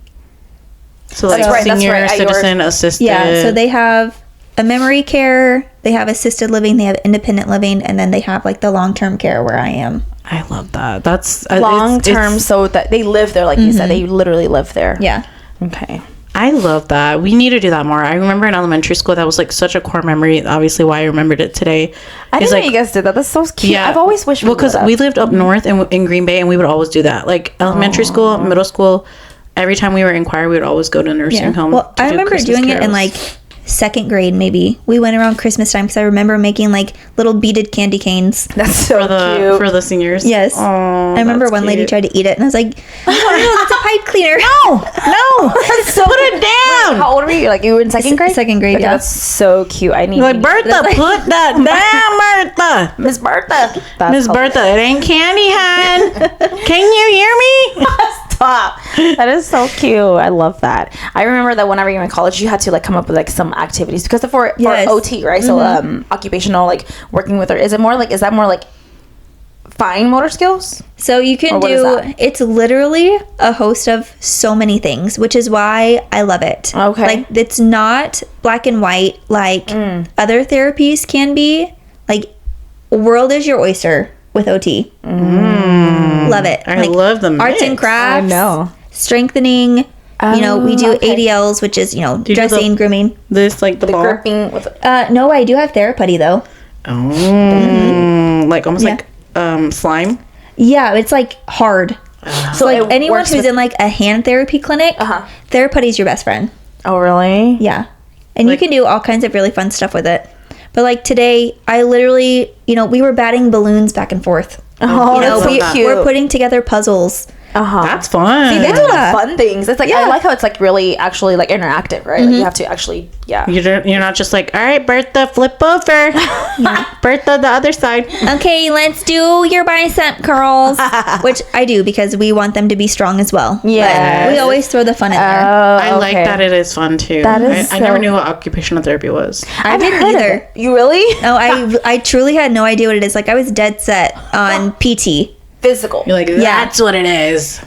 So like
That's right,
senior
at yours.
citizen assisted.
Yeah, so they have a memory care, they have assisted living, they have independent living, and then they have like the long-term care where I am.
I love that. That's
long
it's-
term, so that they live there, like you said, they literally live there.
Yeah.
Okay.
I love that. We need to do that more. I remember in elementary school that was like such a core memory. Obviously, why I remembered it today.
I
is
didn't
like,
know you guys did that. That's so cute.
yeah.
I've always wished.
Well, because we lived up north in Green Bay, and we would always do that. Like elementary school, middle school. Every time we were in choir, we would always go to nursing home.
Well,
to
I
do
remember
Christmas
doing it in
carols.
like second grade, maybe. We went around Christmas time because I remember making like little beaded candy canes.
That's so cute.
for the seniors.
Yes.
Aw,
I remember
that's
one lady
cute.
tried to eat it, and I was like, "Oh no, that's a pipe cleaner."
No,
so
put it down.
How old were you? Like you were in second grade?
Second grade,
Okay,
yeah.
That's so cute. I need
Like Bertha, put that down, Bertha.
Miss Bertha. That's
Miss Bertha, it ain't candy, hon. Can you hear me?
Stop. That is so cute. I love that. I remember that whenever you were in college, you had to like come up with like some activities because for
Yes.
OT, right? So occupational, like working with her. Is that more like fine motor skills?
So you can
Or what is that?
it's literally a host of so many things, which is why I love it.
Okay.
Like it's not black and white like other therapies can be. Like world is your oyster with OT. Love it.
I love the
arts and
mix.
crafts.
I know.
Strengthening. We do
okay.
ADLs, which is,
you do
dressing, grooming.
This like the ball.
Gripping with
No, I do have therapy though.
Oh, like almost
Yeah.
like slime.
Yeah, it's like hard. So like
it
anyone
works
who's
with-
in like a hand therapy clinic, therapy is your best friend.
Oh really?
Yeah. And you can do all kinds of really fun stuff with it. But like today, I literally, we were batting balloons back and forth.
Oh, that's so cute.
We're putting together puzzles.
That's fun.
They do
Yeah.
like fun things. It's like I like how it's like really actually like interactive, right? Like you have to actually
You're not just like, all right, Bertha, flip over. Bertha, the other side.
Okay, let's do your bicep curls. Which I do because we want them to be strong as well.
Yes.
But we always throw the fun in there.
I like that it is fun too.
That is
I
so-
never knew what occupational therapy was.
I didn't
heard of
either.
it. You really?
No, I truly had no idea what it is. Like I was dead set on PT.
Physical.
You're like, that's what it is.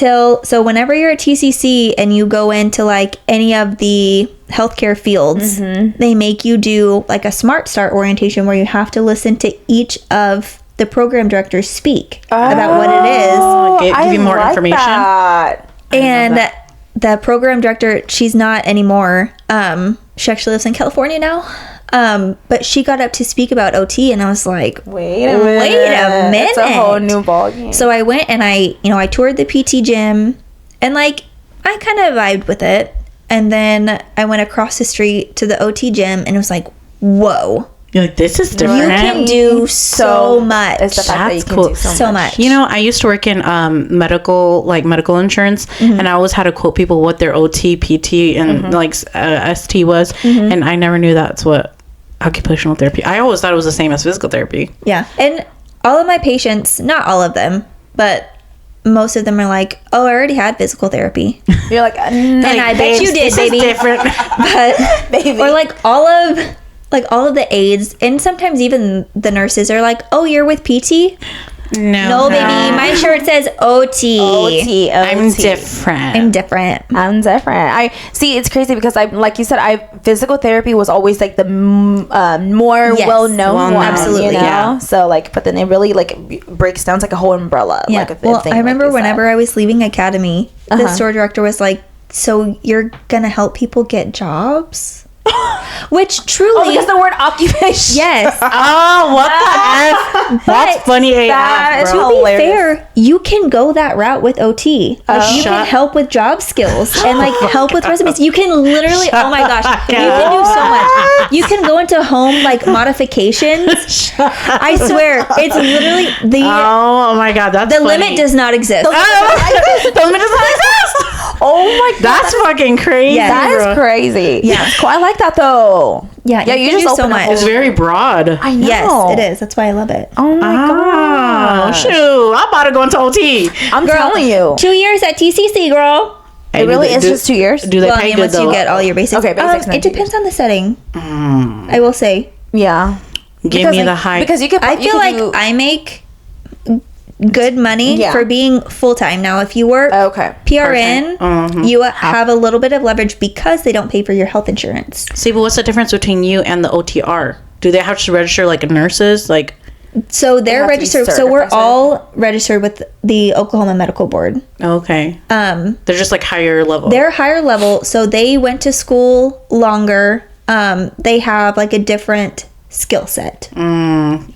So whenever you're at TCC and you go into like any of the healthcare fields, they make you do like a Smart Start orientation where you have to listen to each of the program directors speak about what it is.
Give you more information.
That.
And the program director, she's not anymore. She actually lives in California now. But she got up to speak about OT, and I was like,
Wait a minute. It's a whole new ballgame.
So I went and I toured the PT gym, and like I kind of vibed with it. And then I went across the street to the OT gym, and it was like, whoa.
You're like, this is different.
You can do so much.
It's the fact that you
That's
can
cool.
do
So much.
You know, I used to work in medical insurance, and I always had to quote people what their OT, PT, and ST was, and I never knew that's what occupational therapy. I always thought it was the same as physical therapy.
Yeah. And all of my patients, not all of them, but most of them are like, oh, I already had physical therapy.
You're like,
And I bet you did,
this
baby.
is different.
But,
Baby.
or like all of the aides, and sometimes even the nurses are like, oh, you're with PT? No, baby. My shirt says OT.
OT.
I'm different.
I'm different.
I'm different. I see. It's crazy because like you said, physical therapy was always like the more
Yes.
well-known one.
Absolutely,
you know?
yeah.
So like, but then it really like breaks down to like a whole umbrella.
Yeah.
Like a
Well,
thing,
I remember
like you said.
whenever I was leaving academy, the store director was like, so you're going to help people get jobs? Which truly...
Oh, because the word occupation.
Yes.
Oh, what the F? That's funny
that
AF,
is
bro.
To be
hilarious.
fair, you can go that route with OT. Like, you can
Shut-
help with job skills and like help with resumes. You can literally, oh my gosh, you can do so much. You can go into home like modifications. I swear, it's literally
Oh my god, that's
the
funny.
limit does not exist.
The limit does not exist.
Oh my god.
That's fucking crazy.
Yeah.
That
bro.
is crazy.
Yeah.
Cool. I like that though.
Yeah,
Yeah, you
can
just
do so
open up
much.
It's very broad.
I know.
Yes, it is. That's why I love it.
Oh my
Oh,
gosh.
shoot. I'm about to go into OT.
I'm telling you.
2 years at TCC, girl.
It really is just 2 years.
Do they
Well, I
pay
mean,
good
once
though?
you get all your basics.
Okay, basics and
it
then
depends on the setting. I will say.
Yeah.
Give me the high.
Because you could.
I
you
feel
could
like
do-
I make good money
Yeah.
for being full time. Now, if you work
Okay.
PRN, you have a little bit of leverage because they don't pay for your health insurance.
See, but what's the difference between you and the OTR? Do they have to register like nurses? Like,
So they're
have to be
registered. So we're
certified.
all registered with the Oklahoma Medical Board.
okay, they're just like higher level.
They're higher level, so they went to school longer. They have like a different skill set.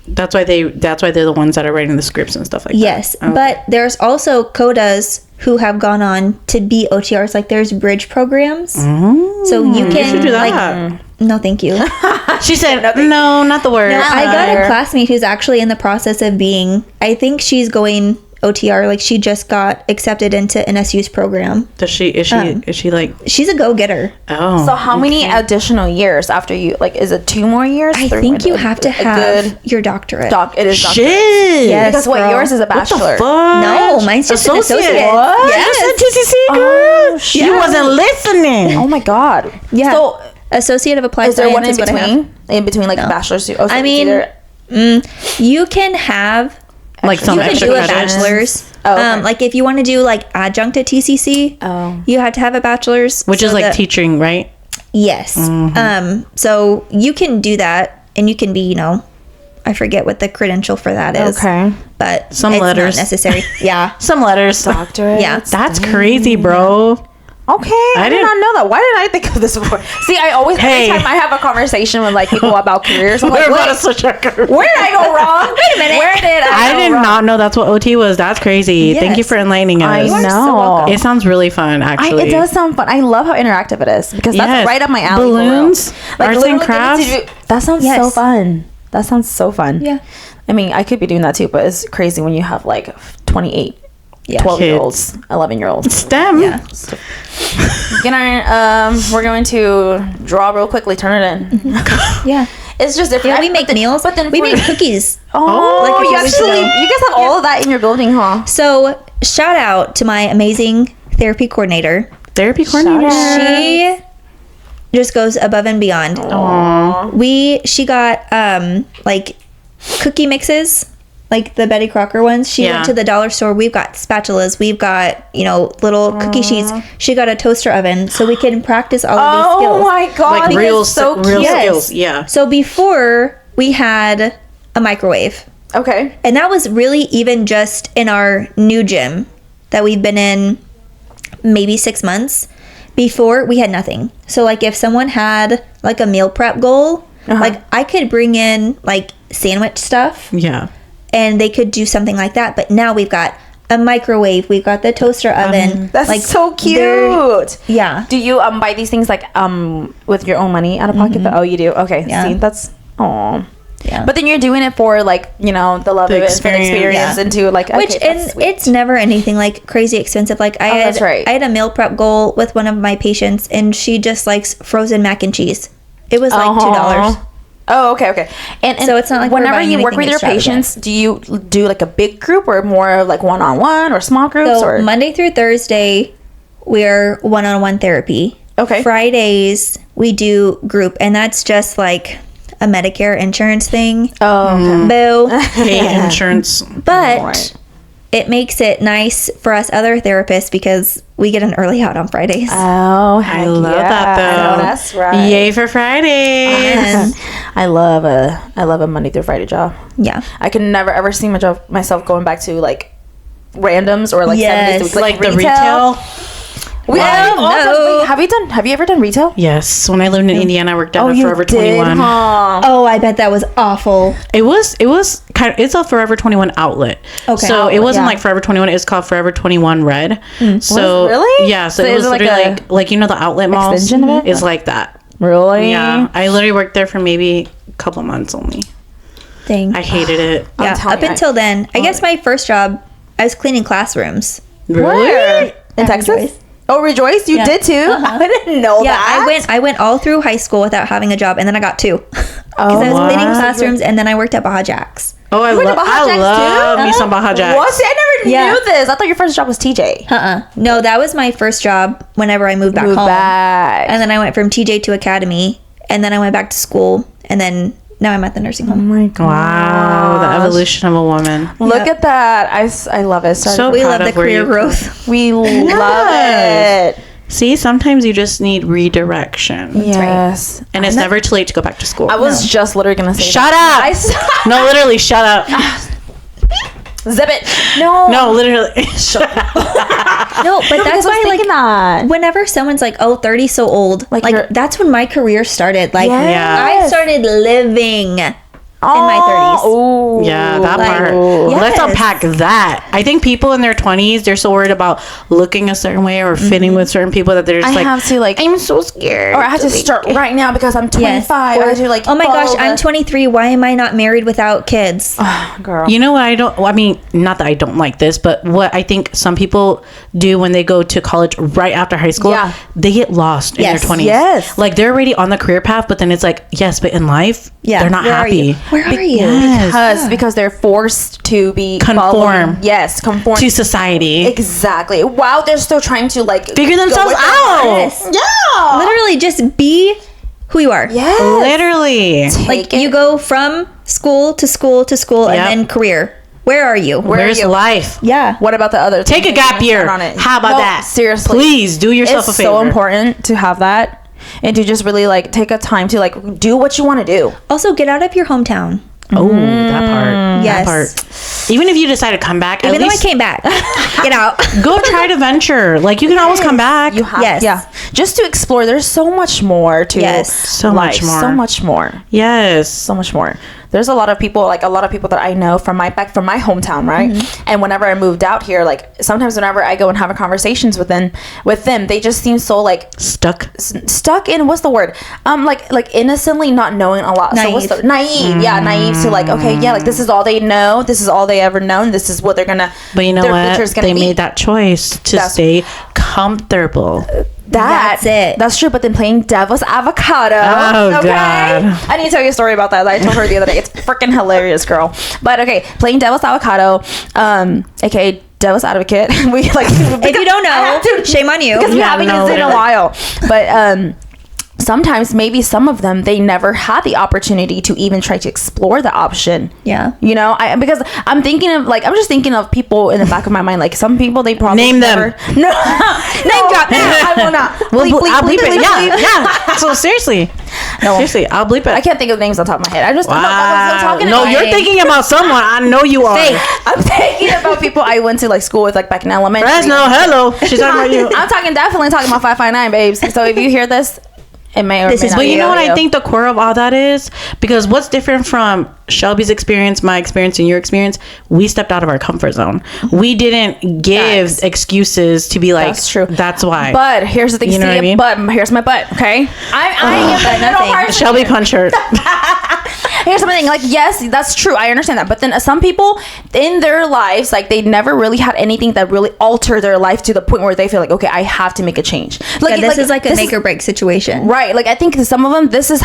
That's why they're the ones that are writing the scripts and stuff like
Yes,
that. Okay.
but there's also CODAs who have gone on to be OTRs. Like there's bridge programs, so you can
should do that.
like. No, thank you.
She said, "No, not the word."
I got a classmate who's actually in the process of being. I think she's going OTR. Like she just got accepted into NSU's program.
Does she? Is she like?
She's a go getter.
Oh,
So how many additional years after you like? Is it 2 more years?
I
3
think
more?
you have to
A
have
good
your doctorate.
It is doctorate.
shit.
Yes.
Because what
girl.
yours is a
What the
bachelor.
fuck?
No, mine's just an associate.
What?
Yes.
You said TCC, girl.
shit.
You wasn't listening.
Oh my god.
Yeah.
So
Associate of Applied
is there
Science
one in
is what I have.
between? In between like a bachelor's? Oh, so
I
it's
mean,
either-
You can have.
Like some
You can
extra
do a
credits.
bachelor's.
Oh, okay.
Like if you want to do like adjunct at TCC, you have to have a bachelor's,
Which
so
is like
that-
teaching, right?
Yes. So you can do that, and you can be, I forget what the credential for that is.
Okay.
But
Some
it's
letters.
not necessary. Yeah.
Some letters.
Doctorate.
Yeah.
That's crazy, bro.
Okay, I did
didn't-
not know that. Why did I think of this before? See, I always
Hey.
every time I have a conversation with like people about careers, I'm like,
We're about to
wait,
switch our career.
where did I go wrong? Wait a minute, where did I
I
go
did
wrong?
not know that's what OT was. That's crazy. Thank you
Yes.
for enlightening us.
I
You are so
know.
welcome.
It sounds really fun, actually.
It does sound fun. I love how interactive it is because that's
Yes.
right up my alley. for real.
Balloons, arts and
literally
crafts.
getting to do- That sounds so
Yes.
fun. That sounds so fun.
Yeah.
I mean, I could be doing that too, but it's crazy when you have like 28,
Yeah.
12-year-olds, 11-year-olds.
STEM.
Yeah.
We're going to draw real quickly. Turn it in.
Yeah.
It's just different.
Yeah, we make meals.
but then
we
for-
make cookies.
Oh,
Like a
you
few
actually,
weeks ago.
you guys have all of that in your building, huh?
So shout out to my amazing therapy coordinator.
Therapy coordinator.
She just goes above and beyond. She got like cookie mixes, like the Betty Crocker ones. She
Yeah.
went to the dollar store. We've got spatulas. We've got, little cookie sheets. She got a toaster oven so we can practice all of these skills.
Oh my god,
Like
that
real,
is so
real
cute.
skills. Yeah.
So before we had a microwave.
Okay.
And that was really even just in our new gym that we've been in maybe 6 months. Before, we had nothing. So, like, if someone had, like, a meal prep goal, like, I could bring in, like, sandwich stuff,
Yeah.
and they could do something like that. But now we've got a microwave. We've got the toaster oven.
That's
like,
so
they're-
cute.
Yeah.
Do you buy these things like with your own money out of pocket? Oh, you do. Okay.
Yeah.
See, that's Aw.
Yeah.
But then you're doing it for like, you know, the love
The
of it, for the experience,
yeah.
and to like,
Which,
okay,
and
that's sweet.
it's never anything like crazy expensive. Like I had,
that's right.
I had a meal prep goal with one of my patients, and she just likes frozen mac and cheese. It was like $2.
Oh, okay. And
So it's not like we're
whenever
buying
you work with
anything
your
extravagant.
patients, do you do like a big group or more of like one-on-one or small groups?
So
or
Monday through Thursday, we're one-on-one therapy.
Okay.
Fridays we do group, and that's just like a Medicare insurance thing.
oh, okay.
Boo.
Pay insurance.
But
Right.
it makes it nice for us other therapists because we get an early out on Fridays.
Oh,
I
heck
love that
yeah.
though.
I know, that's right.
Yay for Fridays.
And
I love a Monday through Friday job.
yeah.
I can never ever see myself going back to like randoms or like 7 days a week,
Like the retail.
Have you ever done retail?
Yes. When I lived in Indiana, I worked at a Forever 21.
Huh?
Oh, I bet that was awful.
It was kind of, it's a Forever 21 outlet.
Okay.
So it wasn't
yeah.
like Forever 21. It was called Forever 21 Red. So
really?
Yeah. So,
So
it
is
was
it like
literally
a
like you know the outlet malls
extension of it?
is like that.
Really?
Yeah. I literally worked there for maybe a couple months only.
Dang.
I hated it.
Yeah.
telling
Up
you,
until then, I guess my first job, I was cleaning classrooms.
Where? In
At
Texas?
Rejoice.
Oh, Rejoice, you
Yeah.
did too.
Uh-huh.
I didn't know
Yeah,
that.
I went all through high school without having a job, and then I got two. Because I was
what?
cleaning classrooms, and then I worked at Baja Jacks.
Oh, I
went to
love
Baja Jacks
me some Baja Jacks.
What? See, I never
Yeah.
knew this. I thought your first job was TJ.
No, that was my first job whenever I moved back home. And then I went from TJ to Academy, and then I went back to school, and then now I'm at the nursing home.
my God.
Wow, the evolution of a woman.
Look at that. I love it.
So
We
proud
love the
of where
career
you-
growth.
we love
Yes.
it.
See, sometimes you just need redirection.
Yes.
And it's never too late to go back to school.
I was just literally going to say
Shut
that.
up! No, literally, shut up.
Zip it. No.
No, literally.
No, but
Because
that's
I was
why, like,
thinking that.
whenever someone's like, oh, 30 so old,
Like
like
you're-
that's when my career started. Like,
Yes.
I started living in my 30s.
Oh.
Yeah, that
Like,
part.
yes.
Let's unpack that. I think people in their 20s, they're so worried about looking a certain way or fitting with certain people that they're just
I have to like,
I'm so scared.
or I have to start right now because I'm 25.
Yes.
I have to like,
Oh my gosh,
follow
I'm
the-
23. Why am I not married without kids?
Girl.
You know what I mean, not that I don't like this, but what I think some people do when they go to college right after high school,
Yeah.
they get lost in
Yes.
their 20s.
Yes.
Like they're already on the career path, but then it's like, yes, but in life,
Yeah,
they're not
where are
happy.
you? Where are you?
Yes.
Because they're forced to be
Conform.
following- Yes, conform
To society.
Exactly. While they're still trying to like
Figure
go
themselves
with their
out.
hearts.
Yes.
Yeah.
Literally, just be who you are.
Yes.
Literally.
Like
Take it.
you go from school to school to school,
Yep.
and then career. Where are you?
Where are
Where's
you?
life?
Yeah.
What about the other?
Take a
things
gap
that you
year.
start on it?
How about
No,
that?
Seriously.
Please do yourself
It's
a favor.
so important to have that and to just really like take a time to like do what you want to do.
Also, get out of your hometown.
Oh, that part.
Yes.
That part. Even if you decide to come back,
Even
at
though I
least
came back, get out.
go try to venture. Like you can always come back.
You have,
Yes.
yeah. Just to explore. There's so much more to
Yes.
So much more.
So much more.
Yes.
So much more. There's a lot of people that I know from my hometown, right?
Mm-hmm.
And whenever I moved out here, like sometimes whenever I go and have conversations with them, they just seem so like
Stuck.
stuck in what's the word? Like innocently not knowing a lot. So what's the naive? Yeah, naive to like, okay, yeah, like this is all they know, this is all they ever known, this is what they're gonna.
But you know
their
what?
future's gonna
They
be.
made that choice to
That's-
stay comfortable.
That's it.
That's true. But then playing devil's avocado.
Oh, God.
I need to tell you a story about that. I told her the other day. It's freaking hilarious, girl. But okay, playing devil's avocado, aka devil's advocate. We like.
If you don't know, shame on you.
Because we
Yeah,
haven't
no,
used it in a
literally.
while. But sometimes maybe some of them they never had the opportunity to even try to explore the option.
Yeah.
You know, because I'm just thinking of people in the back of my mind. Like some people, they probably
Name them.
never, No, name drop. I will not.
I'll bleep it.
bleep,
Yeah,
bleep.
yeah. So seriously, I'll bleep it.
I can't think of names on top of my head. I'm
Wow.
talking.
No,
about,
you're thinking about someone. I know you are.
I'm thinking about people I went to like school with, like back in elementary.
Fresno, hello. She's talking about you.
I'm definitely talking about 559, babes. So if you hear this, it may or may not
But you
be
know what I
audio.
think the core of all that is? Because what's different from Shelby's experience, my experience, and your experience? We stepped out of our comfort zone. We didn't give
Facts.
excuses to be like,
That's true.
That's why.
But here's the thing.
You know what I mean?
But here's my but. Okay, I am the middle
nothing.
person.
Shelby punch her.
here's something like, yes, that's true. I understand that. But then some people in their lives, like they never really had anything that really altered their life to the point where they feel like, okay, I have to make a change. Like
this is like a make or break situation.
Right. Like I think some of them, this is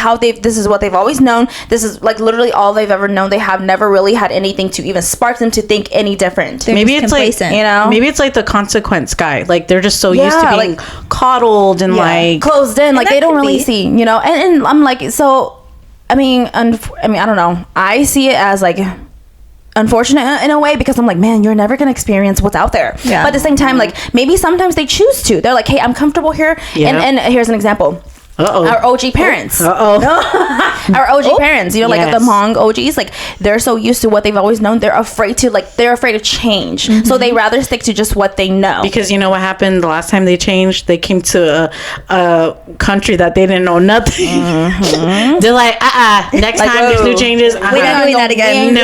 what they've always known. This is like literally all they've ever known. They have never really had anything to even spark them to think any different.
Maybe it's
complacent.
like,
you know,
maybe it's like the consequence guy. Like they're just so used to being coddled and like
closed in. Like they don't really
be.
see, you know, and I'm like, so, I mean, I don't know. I see it as like unfortunate in a way because I'm like, man, you're never gonna experience what's out there.
Yeah.
But at the same time, like maybe sometimes they choose to. They're like, hey, I'm comfortable here.
Yeah.
And here's an example. Our OG parents. Our OG parents, you know, like the Hmong OGs, like they're so used to what they've always known. They're afraid of change. So they rather stick to just what they know.
Because you know what happened the last time they changed? They came to a country that they didn't know nothing. They're like, next
Like,
time there's new changes.
We're not doing that again.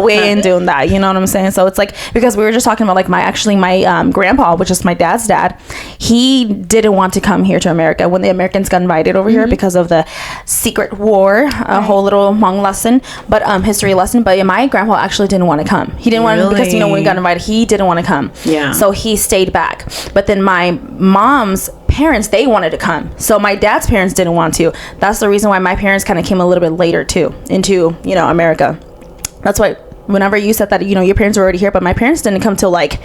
We ain't doing that. You know what I'm saying? So it's like, because we were just talking about like my grandpa, which is my dad's dad, he didn't want to come here to America when the Americans got invited over here because of the secret war, a whole little Hmong lesson, but history lesson. But my grandpa actually didn't want to come. He didn't want to, because you know when we got invited, he didn't want to come.
Yeah.
So he stayed back. But then my mom's parents, they wanted to come. So my dad's parents didn't want to. That's the reason why my parents kind of came a little bit later too into, you know, America. That's why whenever you said that, you know, your parents were already here, but my parents didn't come till like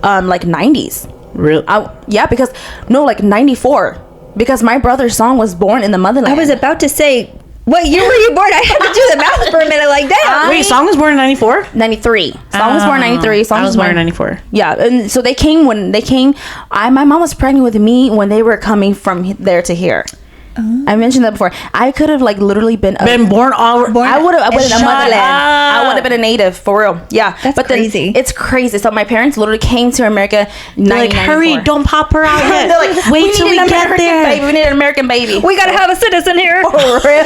90s.
Really?
Yeah, because like 94. Because my brother's song was born in the motherland.
I was about to say, what year were you born? I had to do the math for a minute like that.
Wait, Song was born in 94?
93. Song was born in 93. Song
I was born in 94.
Yeah, and so they came my mom was pregnant with me when they were coming from there to here. I mentioned that before. I could have like literally been
born all.
I would have been in a motherland.
up.
I would have been a native for real. Yeah,
That's crazy.
It's crazy. So my parents literally came to America.
Like, hurry! Don't pop her out yet.
They're like,
wait till we get there.
Baby. We need an American baby.
We gotta have a citizen here.
For real?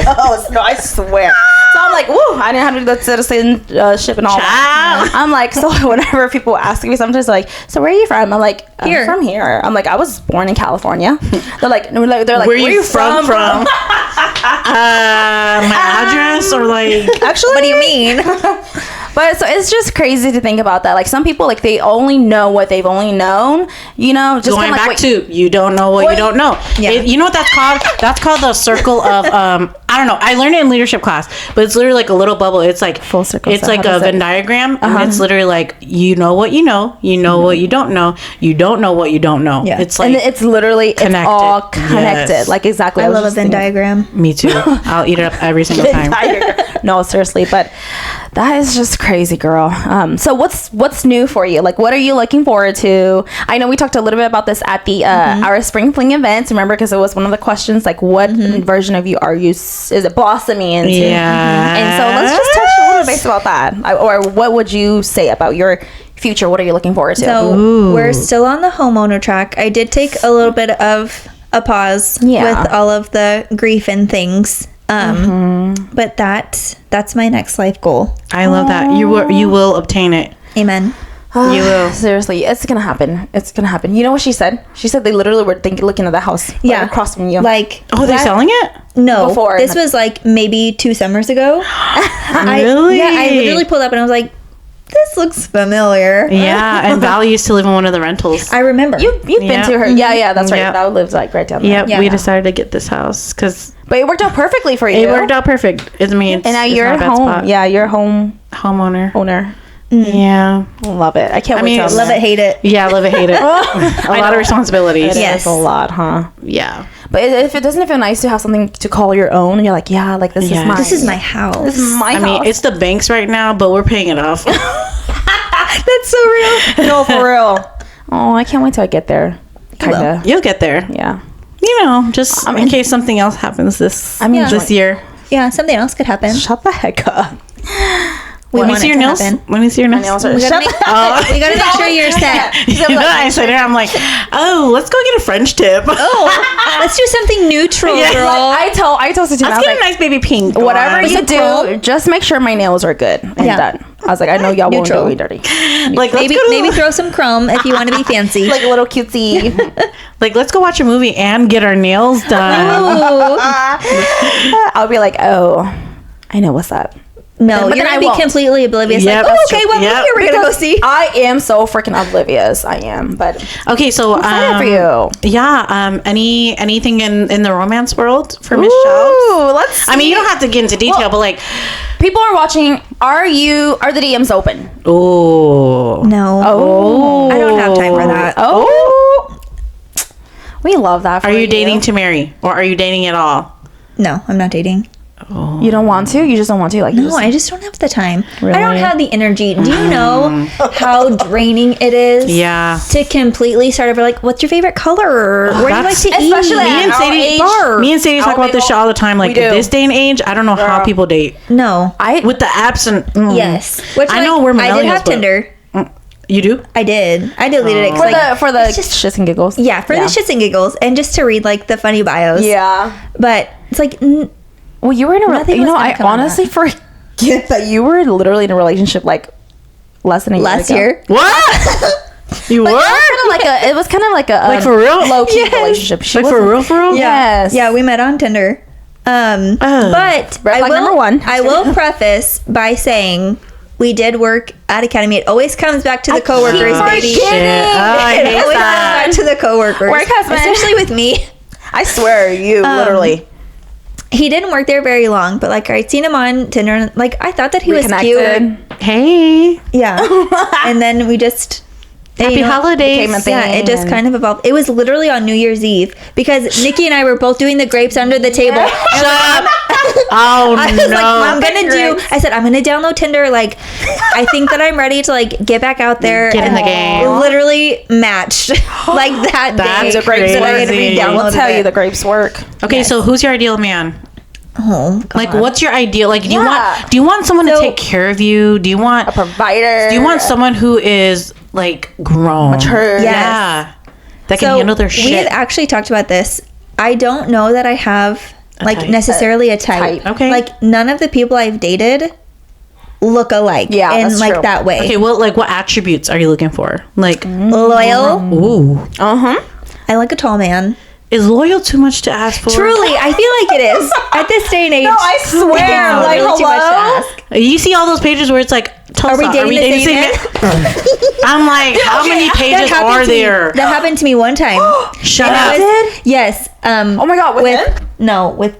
No, I swear. So I'm like, woo! I didn't have to do the citizenship and all that. I'm like, so whenever people ask me, sometimes they're like, so where are you from? I'm like, I'm from here. I'm like, I was born in California. They're like, where are you from?
My address or like
actually,
What do you mean?
But so it's just crazy to think about that. Like some people, like they only know what they've only known. You know, just
going
like,
back to you don't know what you don't know.
Yeah.
You know what that's called? That's called the circle of I don't know. I learned it in leadership class, but it's literally like a little bubble. It's like
full circle.
It's
So
like
how
a
does
Venn
it-
diagram, and it's literally like you know what you know what you don't know what you don't know.
Yeah.
It's like
and it's literally
connected.
it's all connected.
Yes.
Like exactly.
I
was
love a
just
Venn
thinking-
diagram.
me too. I'll eat it up every single time.
No, seriously, but that is just crazy, girl. So what's new for you? Like, what are you looking forward to? I know we talked a little bit about this at the our spring fling events. Remember, because it was one of the questions. Like, what version of you is it blossoming into?
Yeah.
And so let's just touch a little bit about that. Or what would you say about your future? What are you looking forward to?
So we're still on the homeowner track. I did take a little bit of a pause with all of the grief and things. But that's my next life goal.
I love that. You will obtain it.
Amen.
You will.
Seriously, it's gonna happen. It's gonna happen. You know what she said? She said they literally were looking at the house.
Yeah.
across from you.
Like,
Oh, they're selling it?
no,
Before.
this was like maybe 2 summers ago.
Really?
I literally pulled up and I was like, this looks familiar.
Yeah, and Val used to live in one of the rentals.
I remember.
You've been to her. Yeah, that's right.
Yep.
That lives like right down there.
Yep,
Yeah.
we decided to get this house because
But it worked out perfectly for you.
it worked out perfect. It's me. It's,
And now
it's
you're
not a bad
home.
spot.
Yeah, you're home
Homeowner.
owner.
Yeah.
Love it. I can't
I
wait
mean,
to
love it, hate it.
Yeah, love it, hate it. A lot of responsibilities.
Yes.
It's a lot, huh?
Yeah.
But if it doesn't feel nice to have something to call your own, and you're like, yeah, like this
Yes.
is mine.
This is my house.
This is my
I
house.
mean, it's the banks right now, but we're paying it off.
That's so real.
no, for real. Oh, I can't wait till I get there. Kinda.
You'll get there.
Yeah.
You know, just in case something else happens this year.
Yeah, something else could happen.
Shut the heck up.
We
Let me
want
see
it
your
to
nails.
happen.
Let me see your nails.
nails are-
We gotta,
Shut
make, we gotta make sure you're set.
You know, I said it. I'm like, oh, let's go get a French tip.
Oh, let's do something neutral,
Yeah.
girl.
I told Satina,
Let's get a nice baby pink. Go
whatever
on.
you do,
curl.
just make sure my nails are good and
Yeah.
done. I was like, I know y'all
Neutral.
won't do me dirty.
Like,
maybe
let's go to
maybe throw some chrome if you want to be fancy.
Like a little cutesy.
like, let's go watch a movie and get our nails done.
Ooh.
I'll be like, oh, I know what's up.
No,
But
you're
then
gonna
I
be
won't.
completely oblivious.
Yep,
Like, oh,
that's
okay,
true.
what
Yep.
movie are we gonna go see?
I am so freaking oblivious. I am, but
Okay, so
excited for you.
Yeah. Anything in the romance world for Miss Shelby?
Ooh, let's.
I mean, you don't have to get into detail, but like,
People are watching. Are the DMs open?
oh,
No.
Oh,
I don't have time for that.
Oh, we love that. For
are you dating to marry, or are you dating at all?
No, I'm not dating.
You don't want to? You just don't want to? Like,
No, I just don't have the time.
Really?
I don't have the energy. Do you know how draining it is?
Yeah.
To completely start over, like, what's your favorite color? Where do you like to eat?
Especially
Me and
our
Sadie,
age.
me and Sadie talk about this shit all the time. Like
We do.
this day and age, I don't know how
Girl.
people date
No.
with the apps and
Yes. Which,
I know we're
I did have
millennials, but-
Tinder.
You do?
I did. I deleted it. 'cause,
for
like,
the
it's just
shits and giggles.
yeah, for the shits and giggles, and just to read like the funny bios.
Yeah.
But it's like
Well, you were in a
Nothing
you
was
know,
gonna
I
come of
honestly forget that you were literally in a relationship like less than a year
last
ago.
year.
What? You were?
It was kind of like a
Like for real?
low key
Yes.
relationship. She
Like for
wasn't-
real? For real?
Yes.
Yeah, we met on Tinder. But
Red flag number one.
I will preface by saying we did work at Academy. It always comes back to the coworkers,
keep
baby.
Shit. Oh, I
It
hate
always
that.
comes back to the coworkers,
Work husband.
especially with me.
I swear, you literally.
He didn't work there very long, but like I'd seen him on Tinder, and like I thought that he was
Reconnected.
cute.
Hey.
Yeah, and then we just
Happy
you know,
holidays.
became a thing.
Yeah, it just
and-
kind of evolved. It was literally on New Year's Eve because Nikki and I were both doing the grapes under the table. And
Shut up. Oh,
I was
no.
like, I said, I'm gonna download Tinder. Like, I think that I'm ready to like get back out there.
Get in
and
the game.
Literally matched like that
That's
day.
The grapes
crazy.
work.
Re-downloaded
We'll tell
it.
you the grapes work.
Okay, so who's your ideal man?
Oh, God.
Like, what's your ideal? Like, do you
Yeah.
want someone to
So-
take care of you? Do you want
A provider.
Do you want someone who is like grown,
Mature.
Yes.
Yeah, that can
So
handle their
we had
shit?
actually talked about this. I don't know that I have like
type.
necessarily a type.
type.
Okay.
Like none of the people I've dated look alike.
Yeah,
in
that's
like
true.
that way.
Okay, well, like, what attributes are you looking for? Like,
Loyal.
ooh,
Uh-huh.
I like a tall man.
is loyal too much to ask for?
Truly, I feel like it is at this day and age.
No, I swear.
It's
Like,
literally too much to
hello?
ask.
You see all those pages where it's like,
Are we dating the same
man? I'm like, how many pages
That happened
are
to me-
there?
That happened to me one time.
Shut
And
up.
it was- Yes.
Oh my God, with him?
No, with.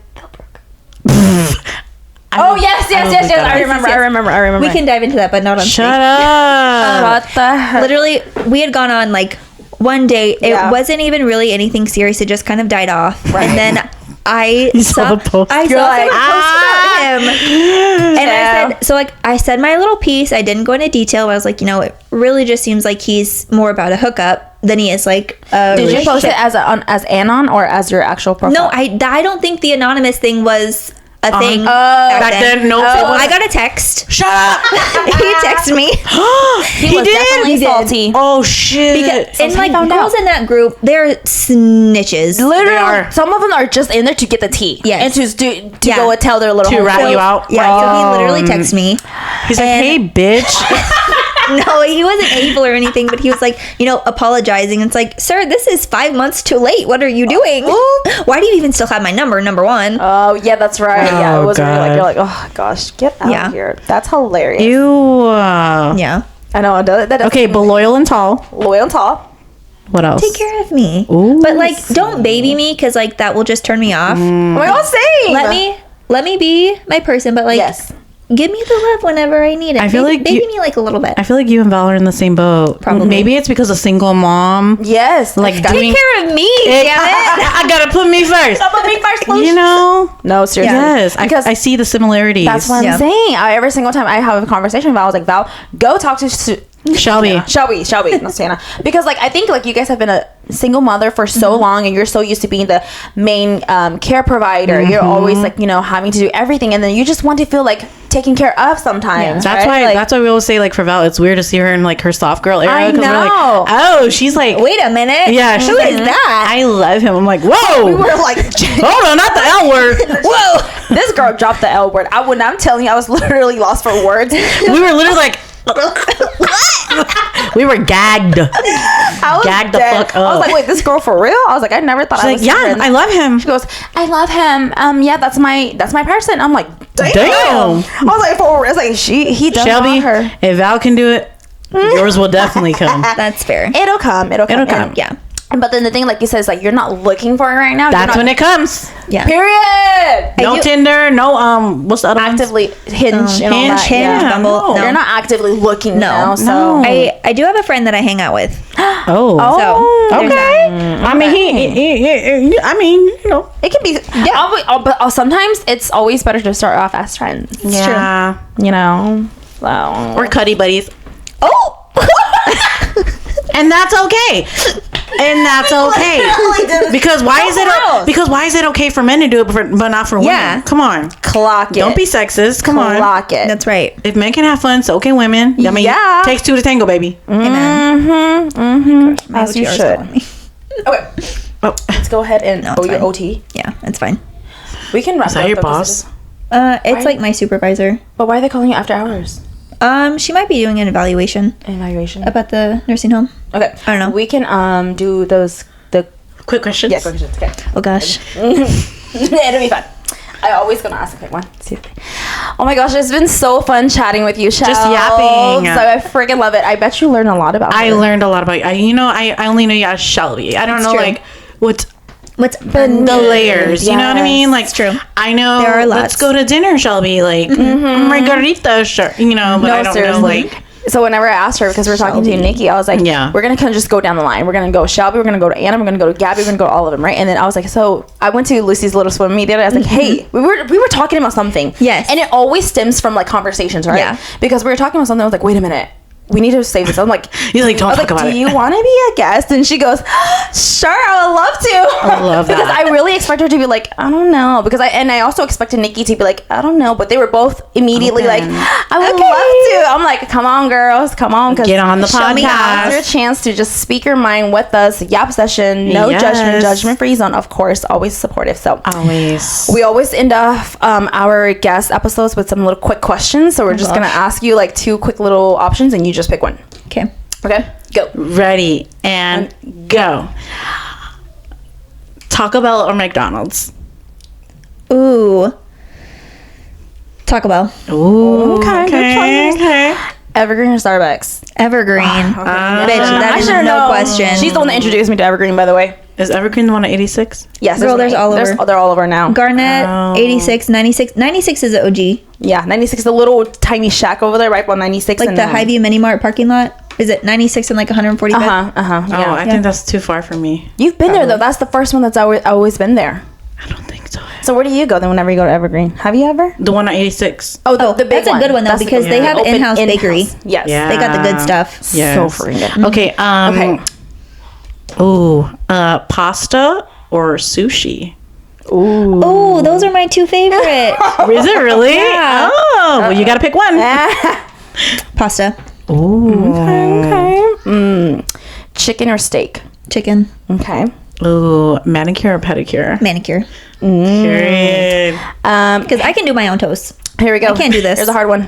Oh, yes.
I don't think that
I
is.
remember.
We can dive into that, but not on
Shut
stage.
up.
What the heck?
Literally, we had gone on like one date. It
Yeah.
wasn't even really anything serious. It just kind of died off.
Right.
And then I
saw the post.
I
You're
saw
like,
someone post about him. And
Yeah.
I said, so like I said my little piece. I didn't go into detail. I was like, you know, it really just seems like he's more about a hookup than he is like a
Did you post
relationship.
it as anon or as your actual profile?
No, I don't think the anonymous thing was a thing
Back then, no.
So I got a text.
Shut up.
He texted me.
he was
did?
definitely
He did.
salty.
Oh shit.
And like
found
girls
out.
in that group, they're snitches.
Literally,
They are.
some of them are just in there to get the tea.
Yes.
And to
Yeah.
go and tell their little
To
homegirl.
rat you out.
Yeah, so he literally texted me.
He's like,
and-
hey, bitch.
No, he wasn't hateful or anything, but he was like, you know, apologizing. It's like, sir, this is 5 months too late. What are you doing? Why do you even still have my number? Number one.
Oh yeah, that's right. Yeah,
Oh,
it was really like
God.
you're like, oh gosh, get out
Yeah.
of here. That's hilarious.
Ew.
Yeah.
I know. That
Okay, but loyal and tall.
loyal and tall.
What else?
Take care of me.
Ooh.
But like, don't baby me because like that will just turn me off.
Oh my God, same.
Let me be my person, but like,
Yes.
give me the love whenever I need it.
I feel
baby,
like
baby
you-
me like a little bit.
I feel like you and Val are in the same boat.
Probably.
Maybe it's because a single mom.
Yes.
Like
Gotta
doing.
Take care of me,
It-
damn it.
I gotta put me first.
Put me first, please.
You know.
No, seriously.
Yes,
Because
I see the similarities.
that's what
Yeah.
I'm saying. Every single time I have a conversation with Val, I was like, Val, go talk to
Shelby.
Shelby, not Santa. Because like I think like you guys have been a single mother for so long, and you're so used to being the main care provider. You're always like having to do everything, and then you just want to feel like taken care of sometimes.
That's
right?
why.
Like,
That's why we always say like for Val, it's weird to see her in like her soft girl era.
I
'cause we're like,
know.
oh, she's like.
Wait a minute.
Yeah,
Who
she's like,
is that?
I love him. I'm like, whoa.
we were like,
Hold on, not the L word.
whoa, this girl dropped the L word. I'm telling you, I was literally lost for words.
We were literally like, we were gagged.
I was
Gagged the
dead.
fuck
I was
up.
like, wait, this girl for real? I was like, I never thought
She's
I
like,
was
yeah,
friends.
I love him.
She goes, I love him. Yeah, that's my person. I'm like,
Damn.
I was like, for it's like he does
Shelby,
want her.
if Val can do it, yours will definitely come.
That's fair.
It'll come.
It'll come.
And-
Yeah.
But then the thing, like you said, is like you're not looking for it right now.
That's when it comes.
Yeah.
Period.
No Tinder, no what's the other ones?
Actively Hinge and all that.
Hinge,
yeah.
Bumble.
no.
No.
You're not actively looking now. So
No.
I do have a friend that I hang out with.
Oh.
So there's
Okay.
that.
I mean, he I mean, you know.
it can be. Yeah. But sometimes it's always better to start off as friends.
Yeah.
You know. So.
Or cuddy buddies.
Oh.
And that's okay. And that's okay. Because why is it okay for men to do it but not for women?
Yeah.
Come on.
Clock it.
Don't be sexist. Come on.
Clock it.
That's right.
If men can have fun, so can women. I mean,
Yeah.
takes two to tango, baby.
Amen.
As you
OTR's
should.
calling me.
Okay.
Oh,
Let's go ahead and
it's
your
fine.
OT.
Yeah, it's fine.
We can wrap
is that
up
your
though, 'cause
boss?
It's like my supervisor.
But why are they calling you after hours?
She might be doing an evaluation
Evaluation.
about the nursing home.
Okay.
I don't know.
We can do the
Quick questions.
questions. Okay.
Oh gosh.
It'll be fun. I always gonna ask a quick one. See. Oh my gosh, it's been so fun chatting with you, Shell.
Just yapping.
So I freaking love it. I bet you learn a lot about
I
her.
learned a lot about you. I only know you as Shelby. I don't
It's
know
true.
like what's
What's
the layers. You know what I mean?
Yes.
Like
It's true.
I know.
There are
Let's
lots.
go to dinner, Shelby. Like margarita, sure. You know, but
No,
I don't
seriously.
know. Like
So whenever I asked her, because we're talking to Nikki, I was like,
Yeah.
we're gonna kind of just go down the line. We're gonna go Shelby, we're gonna go to Anna, we're gonna go to Gabby, we're gonna go to all of them, right? And then I was like, so I went to Lucy's Little Swim Meet the other day. I was like, hey, we were talking about something.
Yes.
And it always stems from like conversations, right?
Yeah.
Because we were talking about something. I was like, wait a minute. We need to save this. I'm like,
You're like, don't
I was
talk
like,
about
do
it.
you want to be a guest? And she goes, sure, I would love to.
I love
Because
that.
I really expect her to be like, I don't know. Because I also expected Nikki to be like, I don't know. But they were both immediately like,
Open.
I would love to. I'm like, come on, girls, come on.
Get on the
Show me
podcast.
Now's your chance to just speak your mind with us. Yap session, no
Yes.
judgment free zone. Of course, always supportive. So
always.
we always end off our guest episodes with some little quick questions. So we're just gonna ask you like 2 quick little options, and you just pick one.
Okay.
Okay, go.
Ready and go. Taco Bell or McDonald's?
Ooh. Taco Bell.
Ooh.
Okay, good choice.
Okay.
Evergreen or Starbucks?
Evergreen. Bitch, that is
should've
no
known.
question.
She's the one that introduced me to Evergreen, by the way.
Is Evergreen the one at 86?
Yes,
Girl, there's all over.
They're all over now.
Garnet,
Oh.
86, 96. 96 is the OG.
Yeah, 96, the little tiny shack over there, right on 96.
Like the Highview Mini Mart parking lot. Is it 96 and like 145th?
Yeah.
Oh, I think that's too far for me.
You've been there though. That's the first one that's always been there.
I don't think so.
So where do you go then whenever you go to Evergreen? Have you ever?
The one at 86.
Oh,
the big one. Good one, though,
That's the
because
good
they
one.
have
Open
in-house bakery.
Yes.
Yeah.
They got the good stuff.
Yes.
So freaking good.
Okay.
Okay.
Ooh. Pasta or sushi?
Ooh.
Oh, those are my 2 favorites.
Is it really?
Yeah.
Oh, well, you got to pick one.
Pasta.
Ooh.
Okay. Chicken or steak?
Chicken.
Okay.
Ooh. Manicure or pedicure?
Manicure.
Period.
Because I can do my own toes.
Here we go.
I can't do this.
Here's a hard one.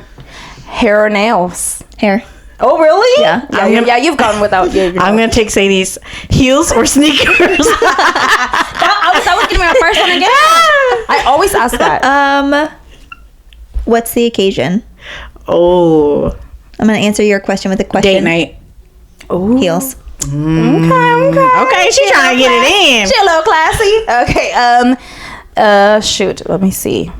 Hair or nails?
Hair.
Oh, really?
Yeah.
Yeah, you've gone without your
I'm going to take Sadie's heels or sneakers.
that was gonna be my first one again. I always ask that.
What's the occasion?
Oh.
I'm going to answer your question with a question.
Date night.
Heels.
Okay, she's trying to get it in.
She a little classy. Okay. Shoot. Let me see.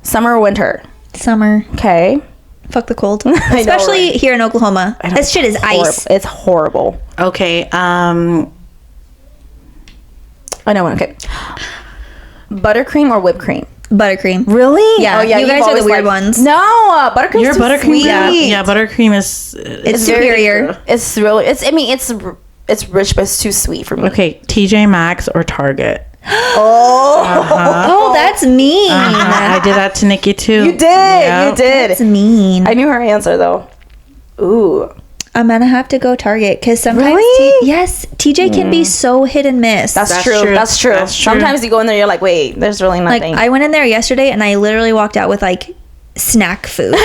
Summer or winter?
Summer.
Okay.
Fuck the cold.
know,
Especially
right?
here in Oklahoma. This shit is ice.
It's horrible.
Okay.
I know one. Okay. Buttercream or whipped cream?
Buttercream.
Really?
Yeah, you
you've
guys are
always
the weird ones.
No, buttercream's
Your
too
buttercream.
sweet.
Yeah, buttercream is.
It's superior.
It's really. It's rich, but it's too sweet for me.
Okay, TJ Maxx or Target?
Oh, that's mean.
I did that to Nikki too.
You did.
Yep.
You did.
That's mean.
I knew her answer though. Ooh.
I'm gonna have to go Target because sometimes
Really?
yes, TJ can be so hit and miss.
That's true. That's true. Sometimes you go in there, you're like, wait, there's really
like
nothing.
I went in there yesterday and I literally walked out with like snack food.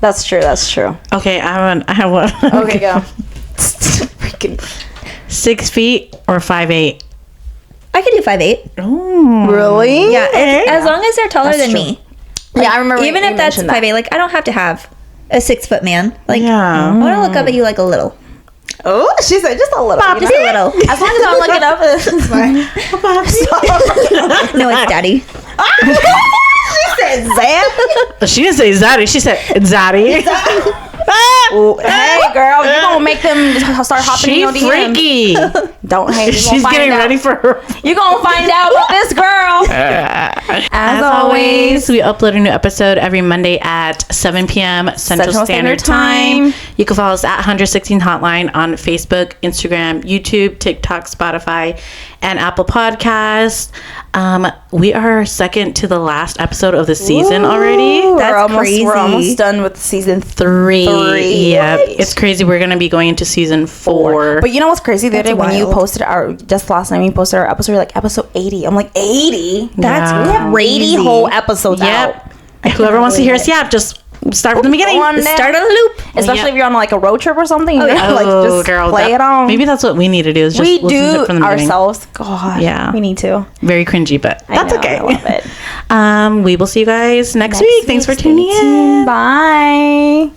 That's true. That's true.
Okay, I have one.
Okay, go. Freaking
6 feet or 5'8".
I could do 5'8".
Ooh.
really?
Yeah, as long as they're taller
That's
than
true.
me.
Yeah, I remember.
Even
you
if that's
mentioned that.
5'8", like I don't have to have a 6 foot man. Like
Yeah.
I want to look up at you like a little.
Oh, she said just a little.
Just a little.
As long as I'm looking up, it's fine.
No, it's daddy.
She said Zab.
She didn't say Zaddy. She said Zaddy.
Hey, girl, you gonna make them start hopping in
She
your DMs.
freaky.
Don't hate.
She's getting ready for her.
You gonna find out about this girl. As always.
we upload a new episode every Monday at 7 p.m. Central Standard Time. You can follow us at 116 Hotline on Facebook, Instagram, YouTube, TikTok, Spotify, and Apple Podcasts. We are second to the last episode of the season already.
That's crazy.
We're almost done with season
3. Yeah, it's crazy. We're going to be going into season 4.
But you know what's crazy? The other day
That's
when you
wild.
posted just last night, we posted our episode, you're like episode 80. I'm like, 80?
That's
Yeah.
We have 80
crazy.
whole episodes out.
Yep. Whoever wants to hear us, just start from the beginning.
on there.
Start on a loop.
Especially if you're on like a road trip or something. You
yeah.
know, like just play it on.
Maybe that's what we need to do. Is just
we
listen to
do
it from the beginning.
ourselves. God,
Yeah.
we need to.
Very cringy, but that's
I know,
okay.
I love it.
We will see you guys next week. Thanks for tuning in.
Bye.